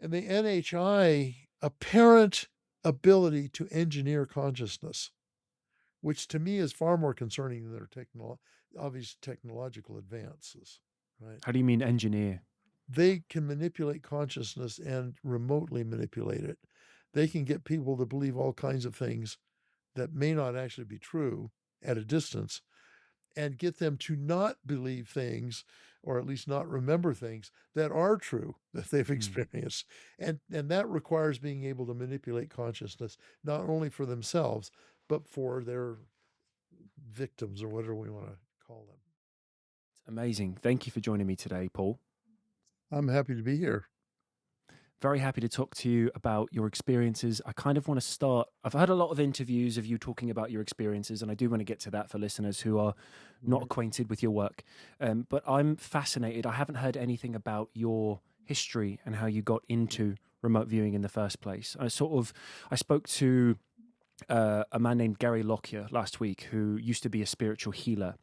And the NHI apparent ability to engineer consciousness, which to me is far more concerning than their obvious technological advances, right? How do you mean engineer? They can manipulate consciousness and remotely manipulate it. They can get people to believe all kinds of things that may not actually be true at a distance, and get them to not believe things, or at least not remember things that are true that they've experienced. And that requires being able to manipulate consciousness, not only for themselves, but for their victims, or whatever we want to call them. Amazing. Thank you for joining me today, Paul. I'm happy to be here. Very happy to talk to you about your experiences. I kind of want to start. I've had a lot of interviews of you talking about your experiences, and I do want to get to that for listeners who are not acquainted with your work. But I'm fascinated. I haven't heard anything about your history and how you got into remote viewing in the first place. I spoke to a man named Gary Lockyer last week, who used to be a spiritual healer.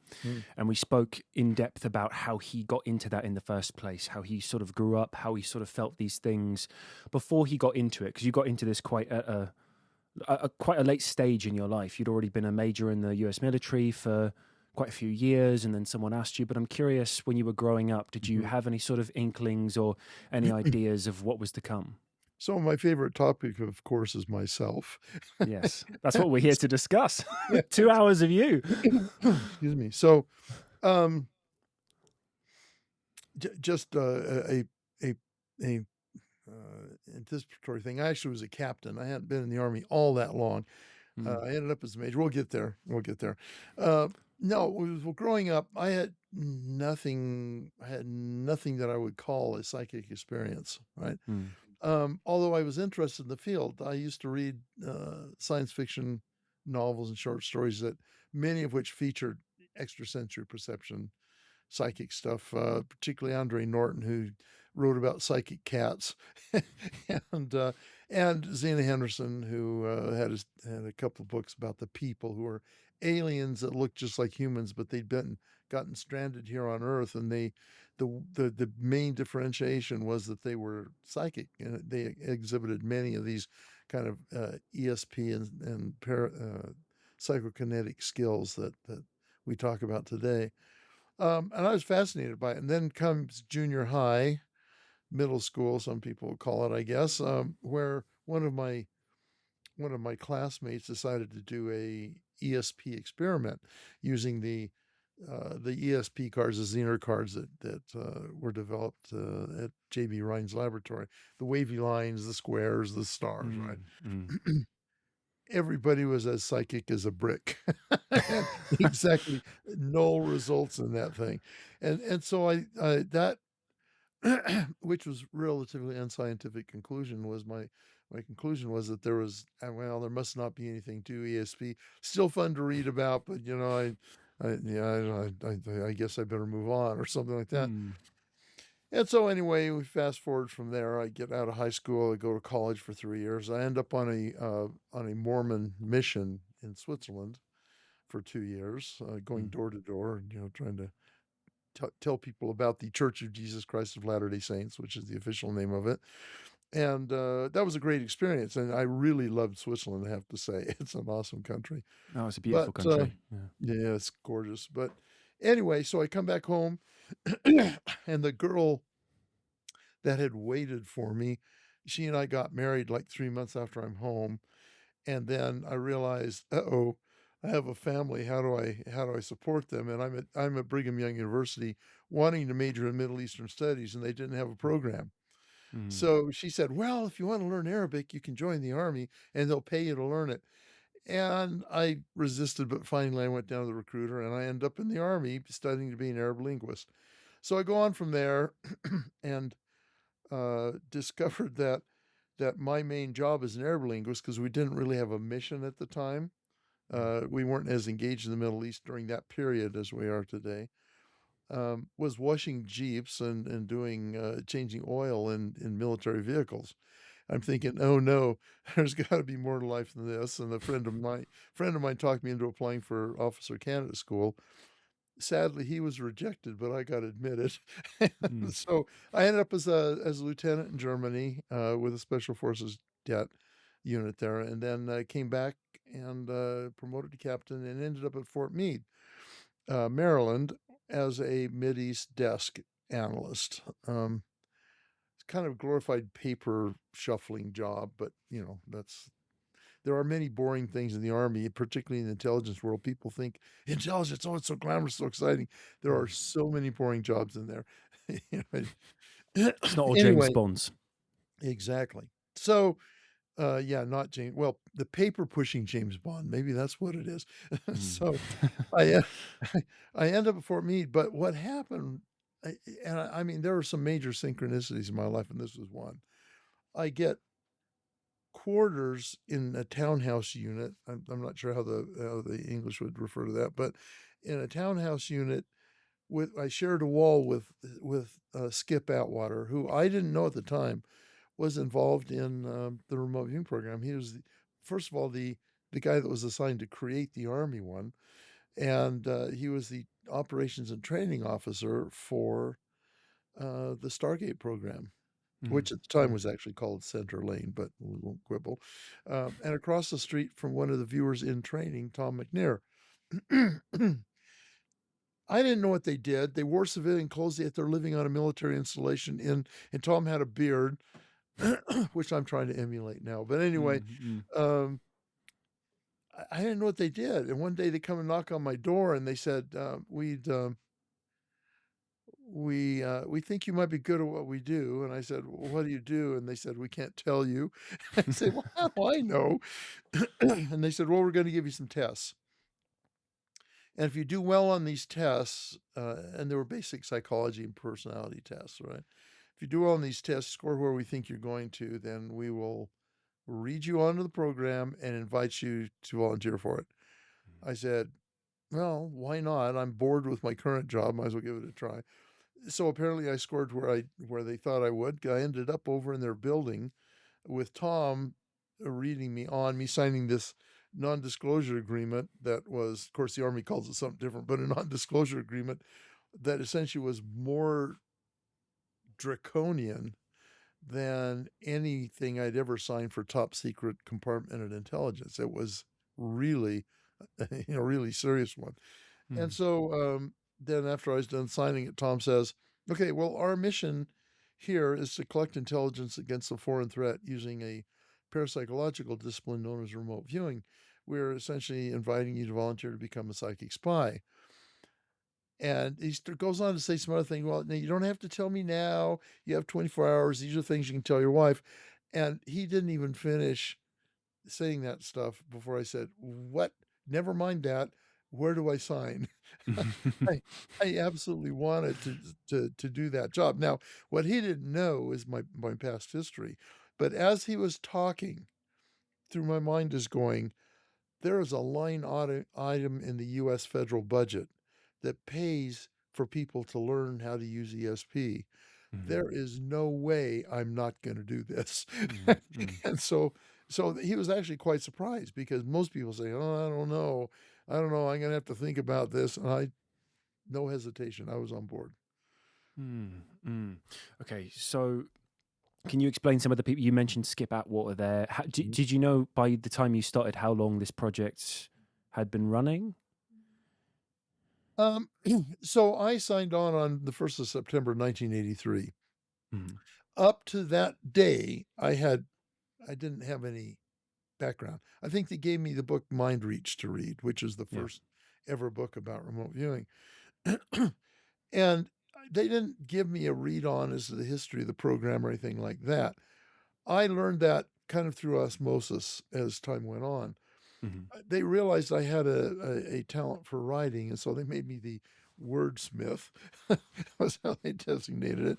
And we spoke in depth about how he got into that in the first place, how he sort of grew up, how he sort of felt these things before he got into it, because you got into this quite a quite a late stage in your life. You'd already been a major in the US military for quite a few years, and then someone asked you. But I'm curious, when you were growing up, did you have any sort of inklings or any ideas of what was to come? So my favorite topic, of course, is myself. Yes, that's what we're here to discuss. Yeah. 2 hours of you. Excuse me. So, just a anticipatory thing. I actually was a captain. I hadn't been in the Army all that long. I ended up as a major. We'll get there. No, well, growing up, I had nothing. That I would call a psychic experience, right? Although I was interested in the field, I used to read science fiction novels and short stories, that many of which featured extrasensory perception, psychic stuff, particularly Andre Norton, who wrote about psychic cats, and Zena Henderson, who had a couple of books about the people who were aliens that looked just like humans, but they'd gotten stranded here on Earth, and the main differentiation was that they were psychic, and they exhibited many of these kind of ESP and psychokinetic skills that we talk about today. And I was fascinated by it. And then comes junior high, middle school, some people would call it, I guess, where one of my classmates decided to do a ESP experiment using the ESP cards, the Zener cards that were developed at J.B. Rhine's laboratory. The wavy lines, the squares, the stars, right? Everybody was as psychic as a brick. Exactly, no results in that thing. And so I that which was relatively unscientific conclusion, was my conclusion was that there must not be anything to ESP. Still fun to read about, but I guess I better move on, or something like that. And so anyway, we fast forward from there. I get out of high school. I go to college for 3 years. I end up on a Mormon mission in Switzerland for 2 years, going door to door, and trying to tell people about the Church of Jesus Christ of Latter-day Saints, which is the official name of it. And that was a great experience, and I really loved Switzerland, I have to say. It's an awesome country. Oh, it's a beautiful country. Yeah, it's gorgeous. But anyway, so I come back home, and the girl that had waited for me, she and I got married like 3 months after I'm home. And then I realized, I have a family. How do I support them? And I'm at Brigham Young University, wanting to major in Middle Eastern Studies, and they didn't have a program. So she said, well, if you want to learn Arabic, you can join the Army and they'll pay you to learn it. And I resisted, but finally I went down to the recruiter, and I ended up in the Army studying to be an Arab linguist. So I go on from there and discovered that my main job as an Arab linguist, because we didn't really have a mission at the time, we weren't as engaged in the Middle East during that period as we are today, was washing Jeeps and doing changing oil in military vehicles. I'm thinking, oh no, there's got to be more to life than this. And a friend of mine talked me into applying for officer candidate school. sadly, he was rejected, but I got admitted. Mm. So I ended up as a lieutenant in Germany with a Special Forces jet unit there, and then came back and promoted to captain, and ended up at Fort Meade, Maryland, as a Mideast desk analyst. It's kind of a glorified paper shuffling job, but there are many boring things in the Army, particularly in the intelligence world. People think intelligence, oh, it's so glamorous, so exciting. There are Mm. so many boring jobs in there. It's not all James Anyway, Bonds. exactly. So, yeah, not James. Well, the paper pushing James Bond, maybe that's what it is. Mm. So, I uh, I end up at Fort Meade, but what happened? I mean, there are some major synchronicities in my life, and this was one. I get quarters in a townhouse unit. I'm not sure how the English would refer to that, but in a townhouse unit, I shared a wall with Skip Atwater, who I didn't know at the time was involved in the remote viewing program. He was first of all the guy that was assigned to create the Army one, and he was the operations and training officer for the Stargate program, Mm. which at the time Mm. was actually called Center Lane, but we won't quibble. And across the street from one of the viewers in training, Tom McNair. I didn't know what they did. They wore civilian clothes, yet they're living on a military installation and Tom had a beard, which I'm trying to emulate now. But anyway, Mm. Mm. um, I didn't know what they did. And one day they come and knock on my door and they said, we think you might be good at what we do. And I said, well, what do you do? And they said, we can't tell you. I said, well, how do I know? And they said, well, we're going to give you some tests. And if you do well on these tests, and they were basic psychology and personality tests, right? If you do well on these tests, score where we think you're going to, then we will read you onto the program and invite you to volunteer for it. I said, well, why not? I'm bored with my current job. Might as well give it a try. So apparently I scored where they thought I would. I ended up over in their building with Tom reading me signing this non-disclosure agreement that was, of course, the Army calls it something different, but a non-disclosure agreement that essentially was more draconian than anything I'd ever signed for top secret compartmented intelligence. It was really, really serious one. And Mm. so then after I was done signing it, Tom says, okay, well, our mission here is to collect intelligence against a foreign threat using a parapsychological discipline known as remote viewing. We're essentially inviting you to volunteer to become a psychic spy. And he goes on to say some other things. Well, now you don't have to tell me now. You have 24 hours. These are things you can tell your wife. And he didn't even finish saying that stuff before I said, what? Never mind that. Where do I sign? I, I absolutely wanted to do that job. Now, what he didn't know is my past history. But as he was talking, through my mind is going, there is a line item in the US federal budget that pays for people to learn how to use ESP. Mm. There is no way I'm not going to do this. Mm. Mm. And so he was actually quite surprised because most people say, "Oh, I don't know. I don't know. I'm going to have to think about this." And no hesitation. I was on board. Mm. Mm. Okay, so can you explain some of the people you mentioned? Skip Atwater there. Did you know by the time you started how long this project had been running? Um, so I signed on the 1st of September 1983. Mm. Up to that day, I didn't have any background. I think they gave me the book Mind Reach to read, which is the Yeah. first ever book about remote viewing. And they didn't give me a read on as to the history of the program or anything like that. I learned that kind of through osmosis as time went on. Mm. They realized I had a talent for writing, and so they made me the wordsmith. Was how they designated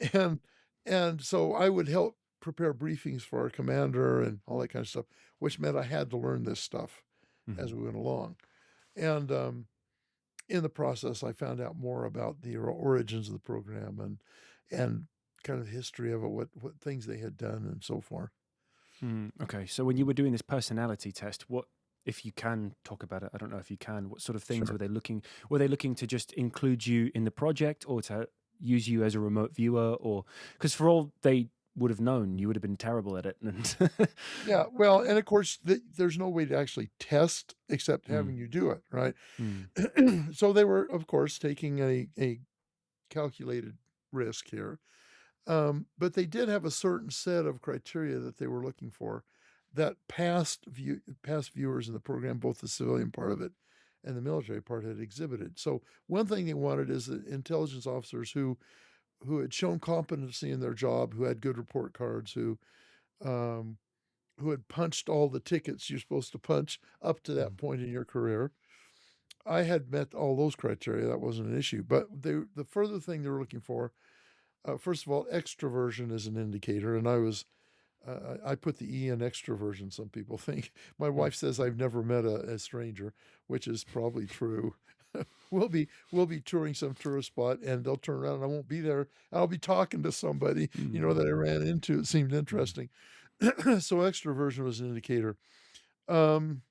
it, and so I would help prepare briefings for our commander and all that kind of stuff, which meant I had to learn this stuff as Mm. we went along. And in the process, I found out more about the origins of the program and kind of the history of it, what things they had done, and so forth. Mm. Okay, so when you were doing this personality test, what if you can talk about it, I don't know if you can. What sort of things Sure. were they looking? Were they looking to just include you in the project, or to use you as a remote viewer, or because for all they would have known, you would have been terrible at it? And Yeah, well, and of course, there's no way to actually test except Mm, having you do it, right? mm, So they were, of course, taking a calculated risk here. But they did have a certain set of criteria that they were looking for that past viewers in the program, both the civilian part of it and the military part, had exhibited. So one thing they wanted is that intelligence officers who had shown competency in their job, who had good report cards, um, who had punched all the tickets you're supposed to punch up to that mm, point in your career. I had met all those criteria. That wasn't an issue. But the further thing they were looking for, first of all, extroversion is an indicator. And I put the E in extroversion, some people think. My mm. wife says I've never met a stranger, which is probably true. We'll be touring some tourist spot, and they'll turn around and I won't be there. I'll be talking to somebody, that I ran into. It seemed Mm, interesting. So extroversion was an indicator. Um,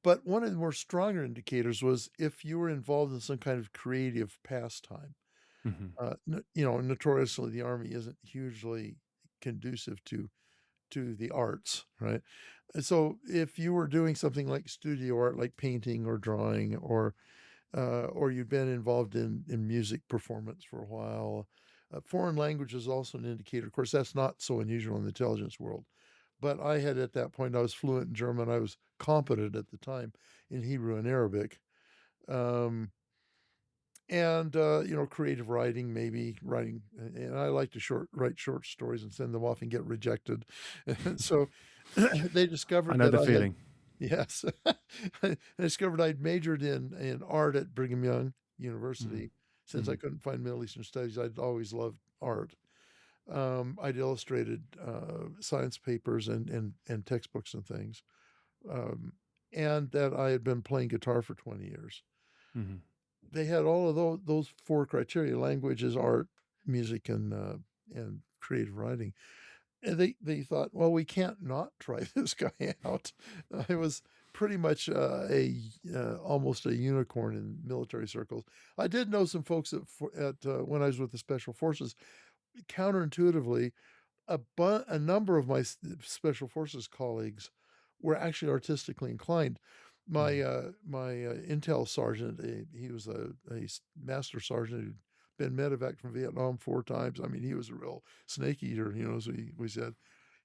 but one of the more stronger indicators was if you were involved in some kind of creative pastime. mhm, Notoriously the Army isn't hugely conducive to the arts, right? And so if you were doing something like studio art, like painting or drawing, or you'd been involved in music performance for a while, foreign language is also an indicator. Of course, that's not so unusual in the intelligence world. But I had at that point, I was fluent in German. I was competent at the time in Hebrew and Arabic. Um, and creative writing, maybe writing, and I like to write short stories and send them off and get rejected. And so they I discovered know that the I had, feeling. yes, I discovered I'd majored in art at Brigham Young Mm, University. Since I mm, couldn't find Middle Eastern studies, I'd always loved art. I'd illustrated science papers and textbooks and things, um, and that I had been playing guitar for 20 years. mhm, They had all of those four criteria: languages, art, music, and creative writing. And they thought, well, we can't not try this guy out. I was pretty much a almost a unicorn in military circles. I did know some folks at when I was with the Special Forces. Counterintuitively, a number of my special forces colleagues were actually artistically inclined. My intel sergeant, he was a master sergeant who'd been medevac from Vietnam 4 times. I mean, he was a real snake eater, as we said.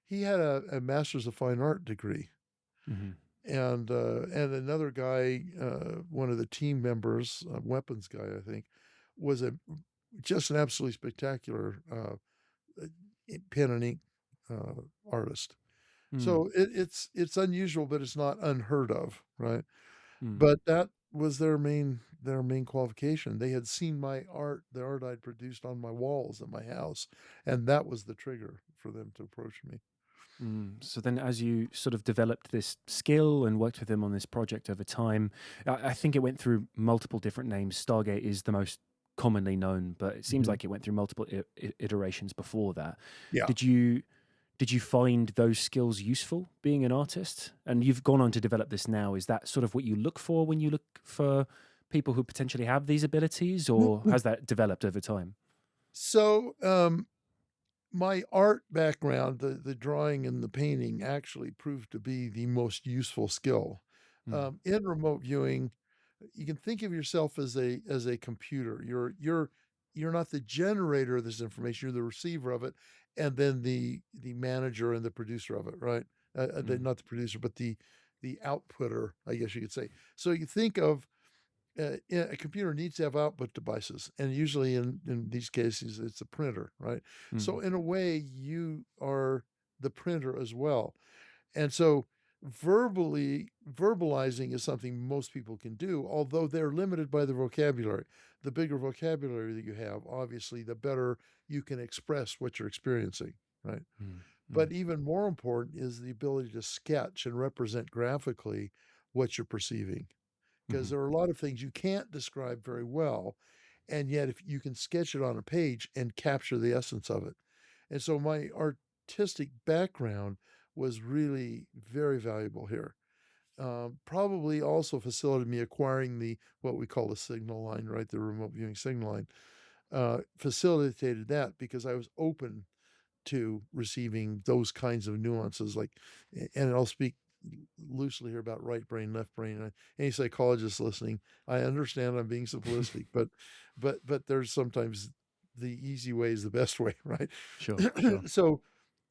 He had a master's of fine art degree, mhm, and another guy, one of the team members, a weapons guy, I think, was just an absolutely spectacular pen and ink uh, artist. mm, So it's unusual, but it's not unheard of, right? mm. But that was their main qualification. They had seen my art, the art I'd produced on my walls in my house, and that was the trigger for them to approach me. So then, as you sort of developed this skill and worked with him on this project over time, I think it went through multiple different names. Stargate is the most commonly known, but it seems Mhm. like it went through multiple iterations before that. Yeah. Did you did you find those skills useful being an artist? And you've gone on to develop this now. Is that sort of what you look for when you look for people who potentially have these abilities, or has that developed over time? So my art background, the drawing and the painting, actually proved to be the most useful skill. Mm, In remote viewing, you can think of yourself as a computer. You're not the generator of this information. You're the receiver of it, and then the manager and the producer of it, right? mm, Not the producer, but the outputter, I guess you could say. So you think of a computer needs to have output devices, and usually in these cases, it's a printer, right? So mm, in a way, you are the printer as well. And so verbalizing is something most people can do, although they're limited by the vocabulary. The bigger vocabulary that you have, obviously, the better you can express what you're experiencing, right? mm, mm, But even more important is the ability to sketch and represent graphically what you're perceiving. Because mhm, there are a lot of things you can't describe very well, and yet if you can sketch it on a page and capture the essence of it. And so my artistic background was really very valuable here. Probably also facilitated me acquiring what we call the signal line, right? The remote viewing signal line. Facilitated that because I was open to receiving those kinds of nuances. And I'll speak loosely here about right brain, left brain. Any psychologist listening, I understand I'm being simplistic, but there's sometimes the easy way is the best way, right? Sure, sure. So,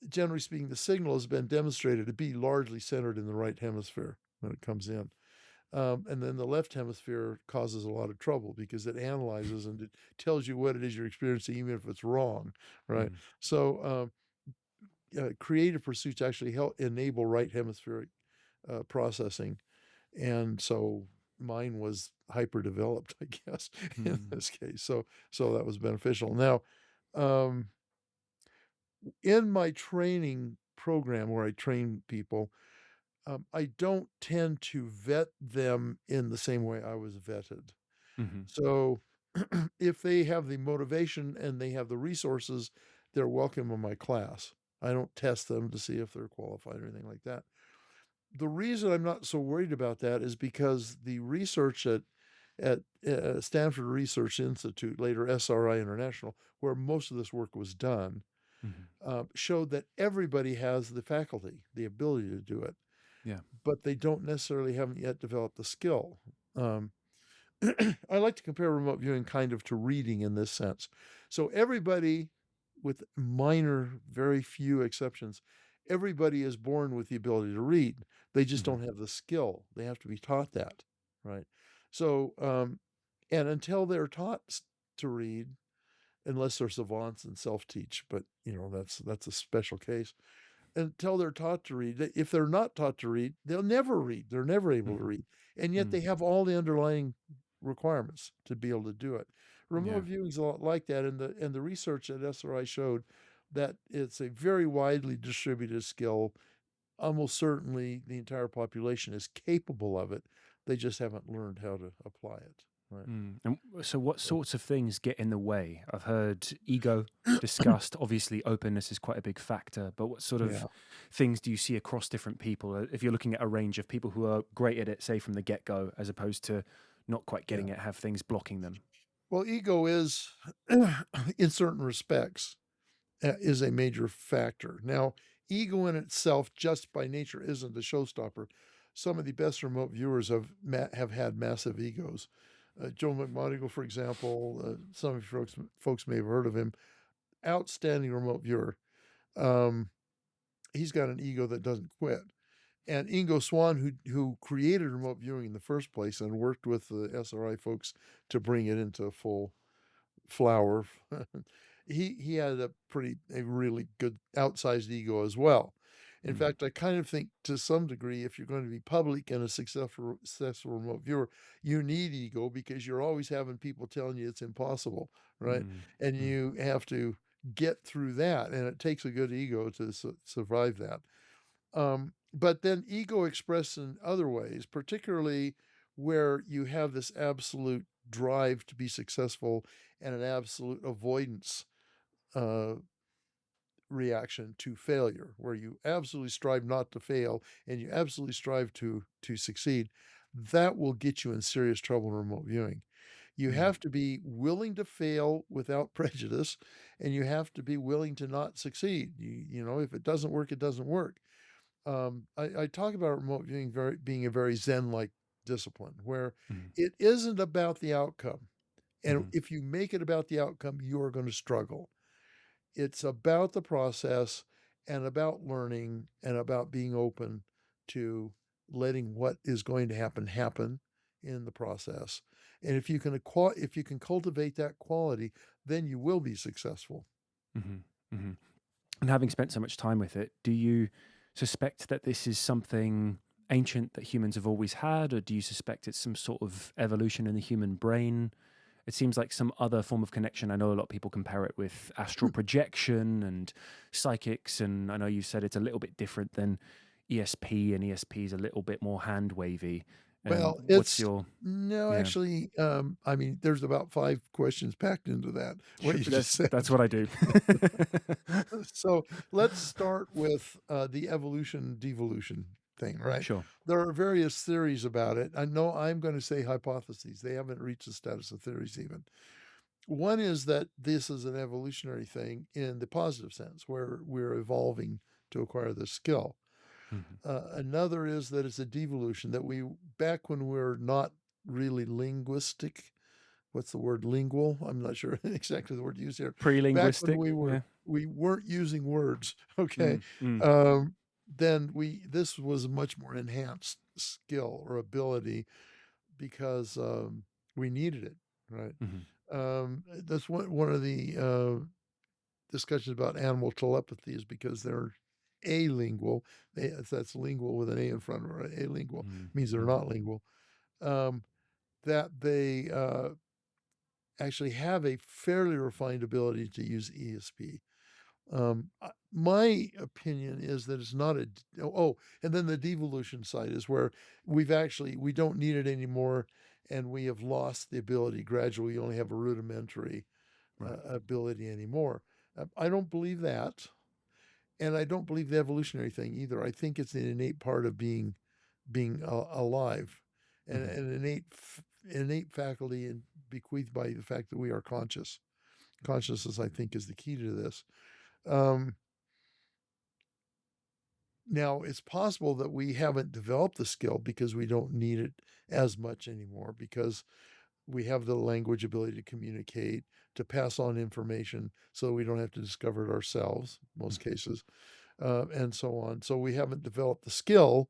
generally speaking, the signal has been demonstrated to be largely centered in the right hemisphere when it comes in. And then the left hemisphere causes a lot of trouble because it analyzes and it tells you what it is you're experiencing, even if it's wrong, right? So, creative pursuits actually help enable right hemispheric processing, and so mine was hyper developed, I guess, in this case. So that was beneficial. Now, in my training program where I train people, I don't tend to vet them in the same way I was vetted. So if they have the motivation and they have the resources, they're welcome in my class. I don't test them to see if they're qualified or anything like that. The reason I'm not so worried about that is because the research at Stanford Research Institute, later SRI International, where most of this work was done, showed that everybody has the faculty, the ability to do it. Yeah. But they don't necessarily haven't yet developed the skill. I like to compare remote viewing kind of to reading in this sense. So everybody, with very few exceptions, everybody is born with the ability to read. They just don't have the skill. They have to be taught that, right? So, and until they're taught to read, unless they're savants and self-teach, but that's a special case. Until they're taught to read, if they're not taught to read, they'll never read. They're never able to read, and yet they have all the underlying requirements to be able to do it. Remote viewing is a lot like that, and the research at SRI showed that it's a very widely distributed skill. Almost certainly, the entire population is capable of it. They just haven't learned how to apply it. Right. And so what sorts of things get in the way? I've heard ego discussed. Obviously, openness is quite a big factor, but what sort of things do you see across different people? If you're looking at a range of people who are great at it, say from the get-go, as opposed to not quite getting it, have things blocking them? Well, ego is, in certain respects, is a major factor. Now, ego in itself, just by nature, isn't a showstopper. Some of the best remote viewers have had massive egos. Joe McMonigle, for example, some of you folks may have heard of him. Outstanding remote viewer. He's got an ego that doesn't quit. And Ingo Swann, who created remote viewing in the first place and worked with the SRI folks to bring it into full flower, he had a really good outsized ego as well. In fact, I kind of think to some degree, if you're going to be public and a successful remote viewer, you need ego because you're always having people telling you it's impossible, right? And you have to get through that, and it takes a good ego to survive that. But then ego expressed in other ways, particularly where you have this absolute drive to be successful and an absolute avoidance reaction to failure, where you absolutely strive not to fail and you absolutely strive to succeed. That will get you in serious trouble in remote viewing. You have to be willing to fail without prejudice, and you have to be willing to not succeed. If it doesn't work, it doesn't work. I talk about remote viewing being a very Zen-like discipline, where it isn't about the outcome. And if you make it about the outcome, you are going to struggle. It's about the process and about learning and about being open to letting what is going to happen in the process. And if you can cultivate that quality, then you will be successful. And having spent so much time with it, do you suspect that this is something ancient that humans have always had, or do you suspect it's some sort of evolution in the human brain? It seems like some other form of connection. I know a lot of people compare it with astral projection and psychics, and I know you said it's a little bit different than ESP, and ESP is a little bit more hand-wavy. Well, What's it's your no, yeah? actually, I mean, there's about 5 questions packed into that, what Sure, you just said. that's what I do. So let's start with the evolution devolution thing, right? Sure. There are various theories about it. I know I'm going to say hypotheses. They haven't reached the status of theories even. One is that this is an evolutionary thing in the positive sense, where we're evolving to acquire this skill. Mhm. Another is that it's a devolution, that we, back when we were not really linguistic, what's the word, lingual? I'm not sure exactly the word used here. Back when Pre-linguistic, yeah. we weren't using words, okay, Mm, mm, um, then this was a much more enhanced skill or ability because we needed it, right? mhm, That's one of the discussions about animal telepathy is because they're alingual. That's lingual with an A in front of it. Right? Alingual mm, means they're mm, not lingual. Um, that they actually have a fairly refined ability to use ESP. My opinion is that it's not a and then the devolution side is where we don't need it anymore, and we have lost the ability gradually. We only have a rudimentary right. ability anymore. I don't believe that, and I don't believe the evolutionary thing either. I think it's an innate part of being alive, and Mhm, an innate faculty and bequeathed by the fact that we are conscious. Consciousness, I think, is the key to this. Um, Now, it's possible that we haven't developed the skill because we don't need it as much anymore because we have the language ability to communicate, to pass on information so we don't have to discover it ourselves, most mhm, cases, and so on. So we haven't developed the skill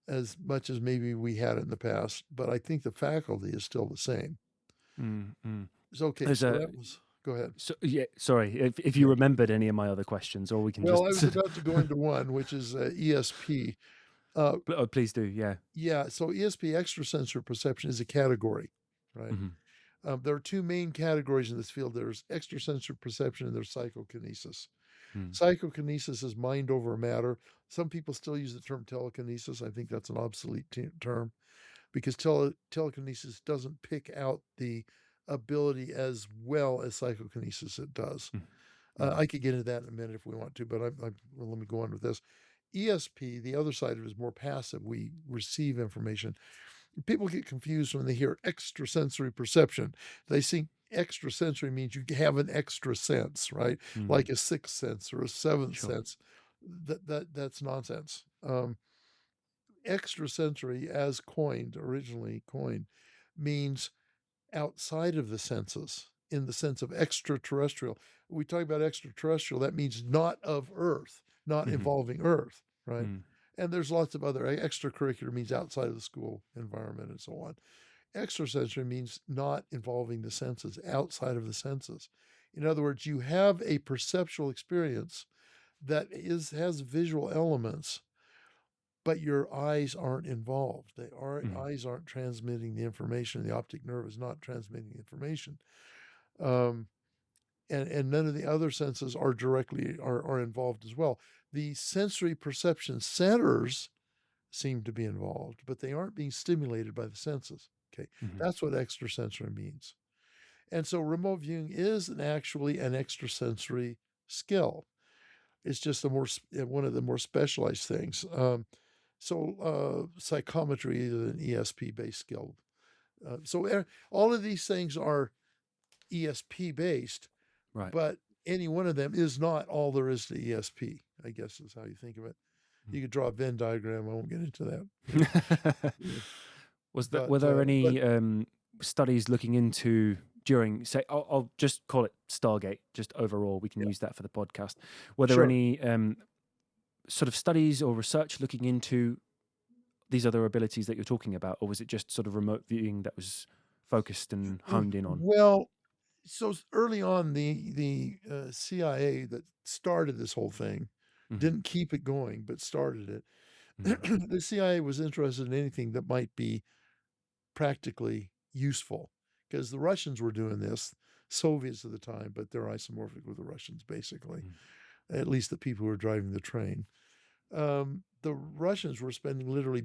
as much as maybe we had in the past, but I think the faculty is still the same. mm, mm. It's okay. There's So a that was, go ahead. so yeah. Sorry, if you Yeah. remembered any of my other questions, or we can Well, I just. was about to go into one, which is ESP. Uh, Oh, please do. Yeah. yeah. So ESP, extrasensory perception, is a category, right? Hmm. There are two main categories in this field. There's extrasensory perception and there's psychokinesis. Mm, Psychokinesis is mind over matter. Some people still use the term telekinesis. I think that's an obsolete term because telekinesis doesn't pick out the ability as well as psychokinesis it does. mm, mm, I could get into that in a minute if we want to, but well, let me go on with this. ESP, the other side of it, is more passive. We receive information. People get confused when they hear extrasensory perception. They think extrasensory means you have an extra sense, right? mm. Like a sixth sense or a seventh Sure. sense. That's nonsense. Extrasensory, as originally coined, means outside of the senses in the sense of extraterrestrial. We talk about extraterrestrial, that means not of Earth, not Hmm. involving Earth, right? Mm, And there's lots of other extracurricular means outside of the school environment and so on. Extrasensory means not involving the senses, outside of the senses. In other words, you have a perceptual experience that has visual elements, but your eyes aren't involved. mm, Eyes aren't transmitting the information. The optic nerve is not transmitting the information. Um, and none of the other senses are are involved as well. The sensory perception centers seem to be involved, but they aren't being stimulated by the senses. Okay, mhm, that's what extrasensory means. And so remote viewing is actually an extrasensory skill. It's just one of the more specialized things. Psychometry is an ESP based skill. All of these things are ESP based, right. but any one of them is not all there is to ESP, I guess is how you think of it. You could draw a Venn diagram. I won't get into that. Yeah. Were there But any studies looking into during, say, I'll just call it Stargate, just overall, we can yeah, use that for the podcast. Were there sure. any sort of studies or research looking into these other abilities that you're talking about, or was it just sort of remote viewing that was focused and honed in on? Well, so early on, the CIA that started this whole thing Hmm. didn't keep it going, but started it. Hmm. The CIA was interested in anything that might be practically useful because the Russians were doing this, Soviets at the time, but they're isomorphic with the Russians, basically, at least the people who were driving the train. The Russians were spending literally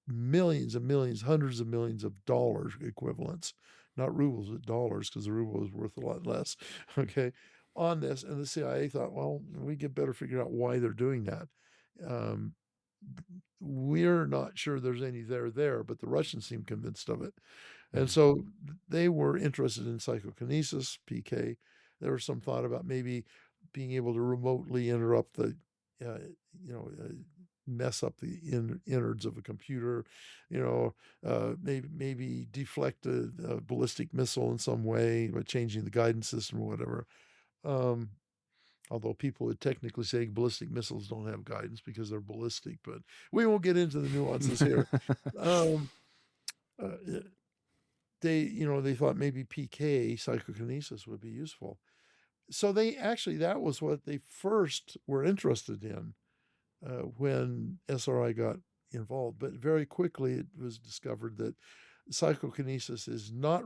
millions and millions, hundreds of millions of dollars equivalents, not rubles, but dollars, because the ruble is worth a lot less, okay, on this. And the CIA thought, well, we get better figure out why they're doing that. Um, we're not sure there's any there, but the Russians seem convinced of it. And so they were interested in psychokinesis, PK. There was some thought about maybe being able to remotely interrupt the, mess up the innards of a computer, maybe deflect a ballistic missile in some way by changing the guidance system or whatever. Although people would technically say ballistic missiles don't have guidance because they're ballistic, but we won't get into the nuances here. um, uh, they thought maybe PK, psychokinesis, would be useful. So that was what they first were interested in when SRI got involved. But very quickly it was discovered that psychokinesis is not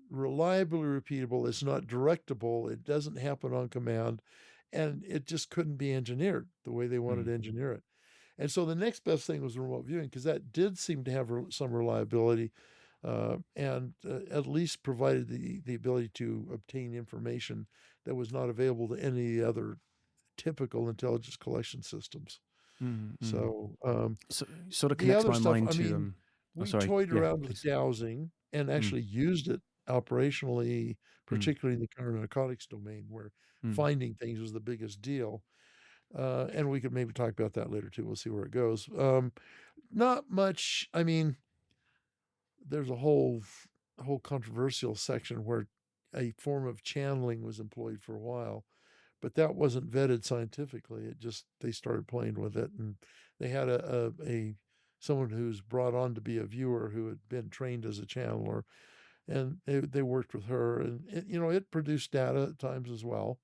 reliably repeatable. It's not directable. It doesn't happen on command. And it just couldn't be engineered the way they wanted to engineer it. And so the next best thing was remote viewing, because that did seem to have some reliability and at least provided the ability to obtain information that was not available to any other typical intelligence collection systems. So So sort of the connects other my stuff, mind I to mean, we sorry, toyed yeah, around with please. dowsing and actually used it operationally, particularly in the counter-narcotics domain, where finding things was the biggest deal. And we could maybe talk about that later too. We'll see where it goes. Not much. I mean, there's a whole controversial section where a form of channeling was employed for a while, but that wasn't vetted scientifically. It just they started playing with it, and they had a someone who's brought on to be a viewer who had been trained as a channeler, and they worked with her, and it produced data at times as well.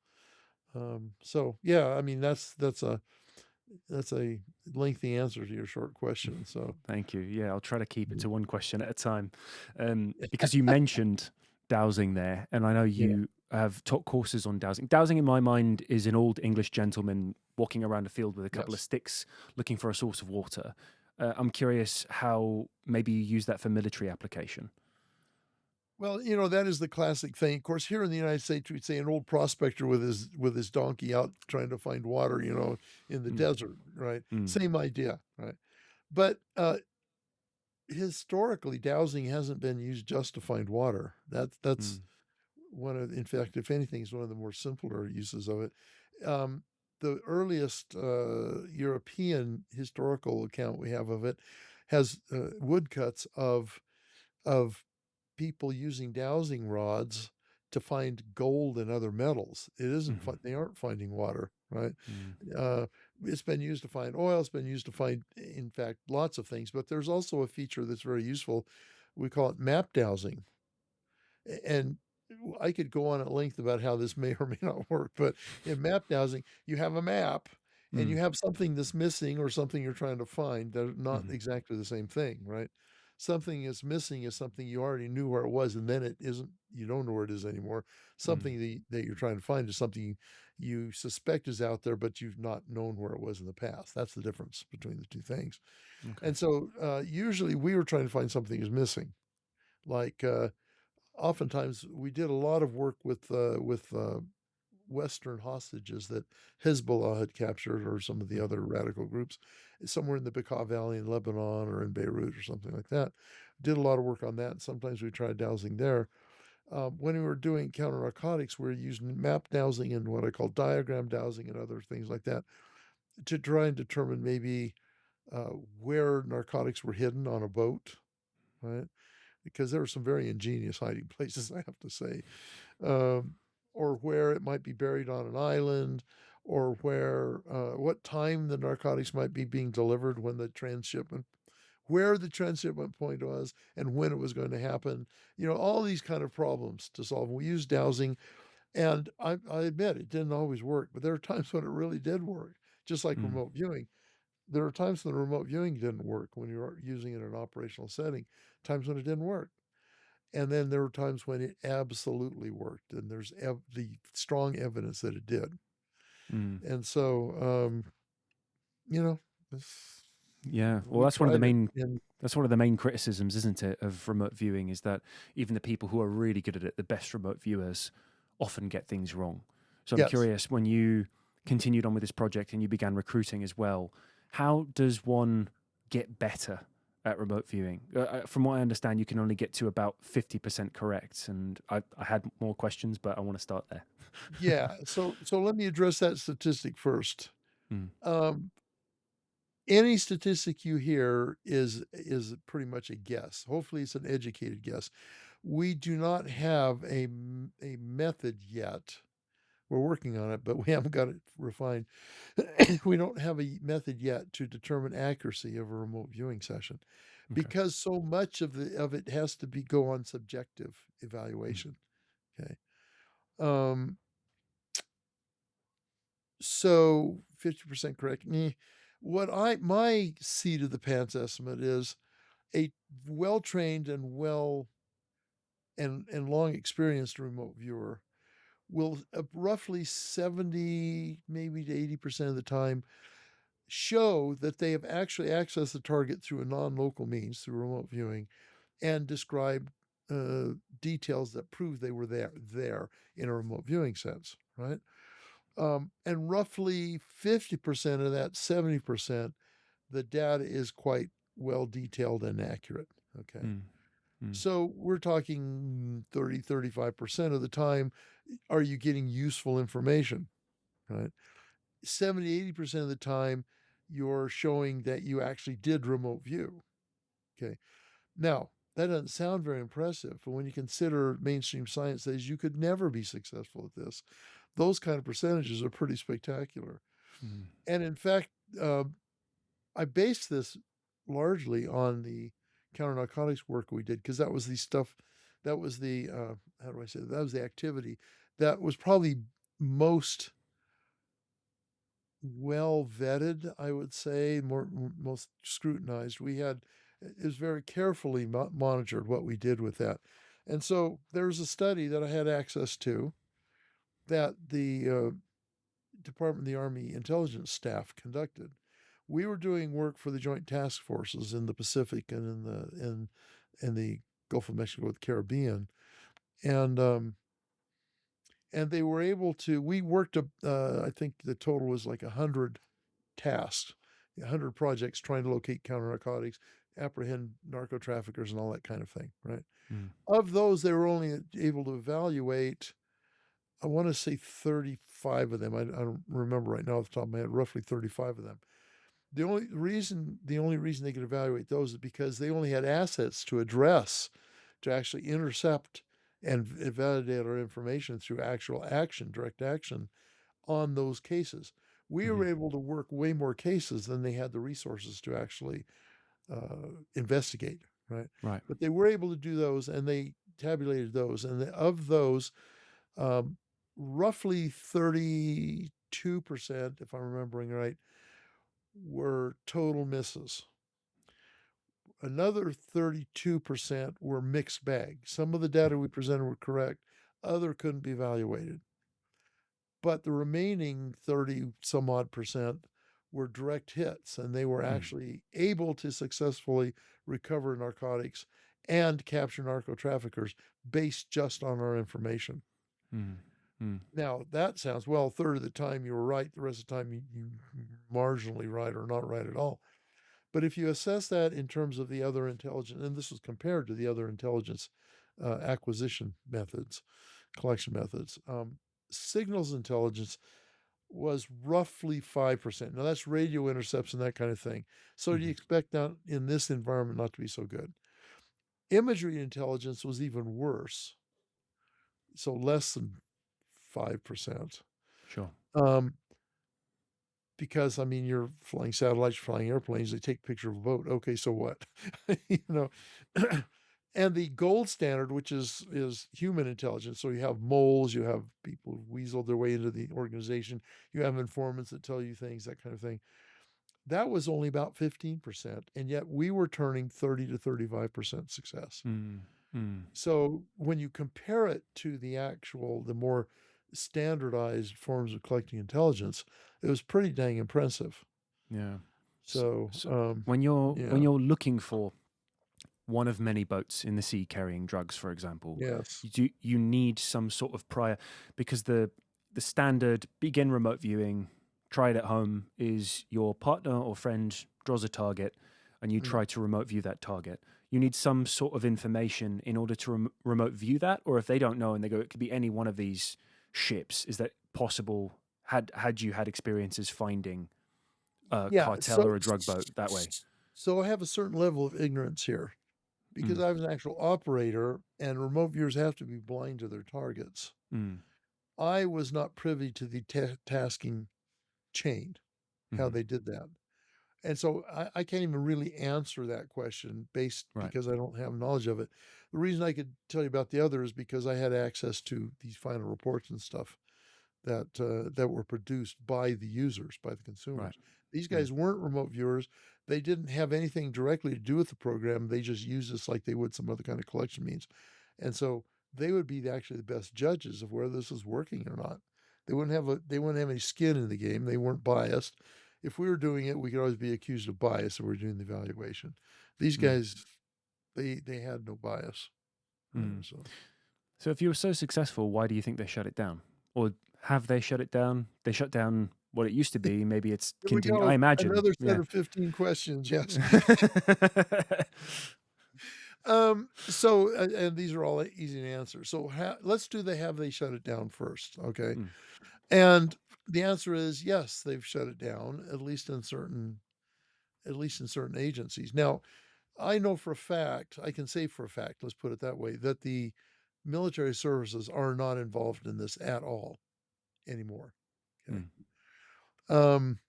So yeah, I mean that's a lengthy answer to your short question. So Thank you. Yeah, I'll try to keep it to one question at a time. Because you mentioned dowsing there, and I know yeah, you have taught courses on dowsing. Dowsing, in my mind, is an old English gentleman walking around a field with a couple of yes. sticks looking for a source of water. I'm curious how maybe you use that for military application. Well, that is the classic thing. Of course, here in the United States, we'd say an old prospector with his donkey out trying to find water, in the Mm, desert, right? mm, Same idea, right? But historically, dowsing hasn't been used just to find water. That's mm, one of, in fact, if anything, is one of the more simpler uses of it. Um, the earliest European historical account we have of it has woodcuts of people using dowsing rods to find gold and other metals. It isn't mhm, they aren't finding water, right? mm, Uh, it's been used to find oil. It's been used to find, in fact, lots of things. But there's also a feature that's very useful. We call it map dowsing, and I could go on at length about how this may or may not work. But in map dowsing, you have a map. And you mm, have something that's missing or something you're trying to find that are not mhm, exactly the same thing, right? Something is missing is something you already knew where it was, and then it isn't. You don't know where it is anymore. mm. Something that you're trying to find is something you suspect is out there, but you've not known where it was in the past. That's the difference between the two things. Okay. And so, usually, we were trying to find something is missing. Like oftentimes, we did a lot of work with Western hostages that Hezbollah had captured, or some of the Mm, other radical groups, somewhere in the Bekaa Valley in Lebanon or in Beirut or something like that. Did a lot of work on that. And sometimes we tried dowsing there. When we were doing counter narcotics, we were using map dowsing and what I call diagram dowsing and other things like that to try and determine maybe where narcotics were hidden on a boat, right? Because there were some very ingenious hiding places, I have to say, um, or where it might be buried on an island, or where what time the narcotics might be being delivered when the transshipment, where the transshipment point was, and when it was going to happen. All these kind of problems to solve. We used dowsing, and I admit it didn't always work, but there are times when it really did work, just like mm, remote viewing. There are times when the remote viewing didn't work when you were using it in an operational setting, times when it didn't work. And then there were times when it absolutely worked, and there's the strong evidence that it did. mm. And so, you know, it's, Yeah. Well, We that's one of the tried it, main and that's one of the main criticisms, isn't it, of remote viewing, is that even the people who are really good at it, the best remote viewers, often get things wrong. So I'm yes. curious, when you continued on with this project and you began recruiting as well, how does one get better at remote viewing? From what I understand, you can only get to about 50% correct. And I had more questions, but I want to start there. Yeah. So let me address that statistic first. Mm, Um, any statistic you hear is pretty much a guess. Hopefully, it's an educated guess. We do not have a method yet. We're working on it, but we haven't got it refined. We don't have a method yet to determine accuracy of a remote viewing session, okay. because so much of it has to go on subjective Mm, evaluation. Okay. Um, so 50% correct. What my seat of the pants estimate is a well trained and and long experienced remote viewer will roughly 70, maybe to 80% of the time show that they have actually accessed the target through a non-local means, through remote viewing, and describe details that prove they were there in a remote viewing sense, right? And roughly 50% of that 70%, the data is quite well detailed and accurate. Okay. mm, mm, So we're talking 30, 35% of the time, are you getting useful information, right? 70, 80% of the time, you're showing that you actually did remote view. Okay. Now, that doesn't sound very impressive, but when you consider mainstream science says you could never be successful at this, those kind of percentages are pretty spectacular. mm, And in fact, uh, I based this largely on the counter narcotics work we did, because that was the stuff, that was the, how do I say that was the activity that was probably most well vetted, I would say, most scrutinized. It was very carefully monitored what we did with that. And so there was a study that I had access to that the Department of the Army intelligence staff conducted. We were doing work for the Joint Task Forces in the Pacific and in the Gulf of Mexico, the Caribbean, and they were able to. We worked I think the total was like 100 tasks, 100 projects trying to locate counter narcotics, apprehend narco traffickers, and all that kind of thing. Right. mm, Of those, they were only able to evaluate, I want to say 35 of them. I don't remember right now off the top of my head, roughly 35 of them. The only reason they could evaluate those is because they only had assets to address, to actually intercept and validate our information through actual action, direct action on those cases. We were mhm. able to work way more cases than they had the resources to actually investigate, right? Right. But they were able to do those, and they tabulated those, and of those, um, roughly 32%, if I'm remembering right, were total misses. Another 32% were mixed bag. Some of the data we presented were correct, other couldn't be evaluated. But the remaining 30 some odd percent were direct hits, and they were Mm, actually able to successfully recover narcotics and capture narco traffickers based just on our information. mm, mm, Now, that sounds, well, a third of the time you were right, the rest of the time you marginally right or not right at all. But if you assess that in terms of the other intelligence, and this was compared to the other intelligence acquisition methods, collection methods, signals intelligence was roughly 5%. Now, that's radio intercepts and that kind of thing. So do you mhm. expect that in this environment not to be so good? Imagery intelligence was even worse, so less than 5%. Sure. Um, because I mean, you're flying satellites, you're flying airplanes, they take a picture of a boat. Okay, so what? You know. And the gold standard, which is human intelligence. So you have moles, you have people who weasel their way into the organization, you have informants that tell you things, that kind of thing. That was only about 15%, and yet we were turning 30 to 35% success. Mm, mm, So when you compare it to the more standardized forms of collecting intelligence, it was pretty dang impressive. yeah. So, when yeah, you're looking for one of many boats in the sea carrying drugs, for example, yes, you need some sort of prior, because the standard begin remote viewing, try it at home, is your partner or friend draws a target and you mm, try to remote view that target. You need some sort of information in order to remote view that, or if they don't know and they go, it could be any one of these ships. Is that possible? Had you had experiences finding a yeah. cartel or a drug boat that way? So I have a certain level of ignorance here because Mm, I was an actual operator, and remote viewers have to be blind to their targets. mm, I was not privy to the tasking chain, how mhm. they did that. And so I can't even really answer that question based Right. because I don't have knowledge of it. The reason I could tell you about the other is because I had access to these final reports and stuff that were produced by the users, by the Right. consumers. These Mm, guys weren't remote viewers. They didn't have anything directly to do with the program. They just used this like they would some other kind of collection means. And so they would be actually the best judges of whether this was working or not. They wouldn't have any skin in the game. They weren't biased. If we were doing it, we could always be accused of bias if we were doing the evaluation. These mm, guys, they had no bias. mm. So So if you were so successful, why do you think they shut it down? Or have they shut it down? They shut down what it used to be. Maybe it's here we continue. I go. imagine. Another set Yeah. of 15 questions. Yes. And these are all easy to answer. So let's do the have they shut it down first, okay? Mm, And the answer is yes, they've shut it down, at least in certain agencies. Now, I know for a fact, I can say for a fact, let's put it that way, that the military services are not involved in this at all anymore. Okay. mm, Um,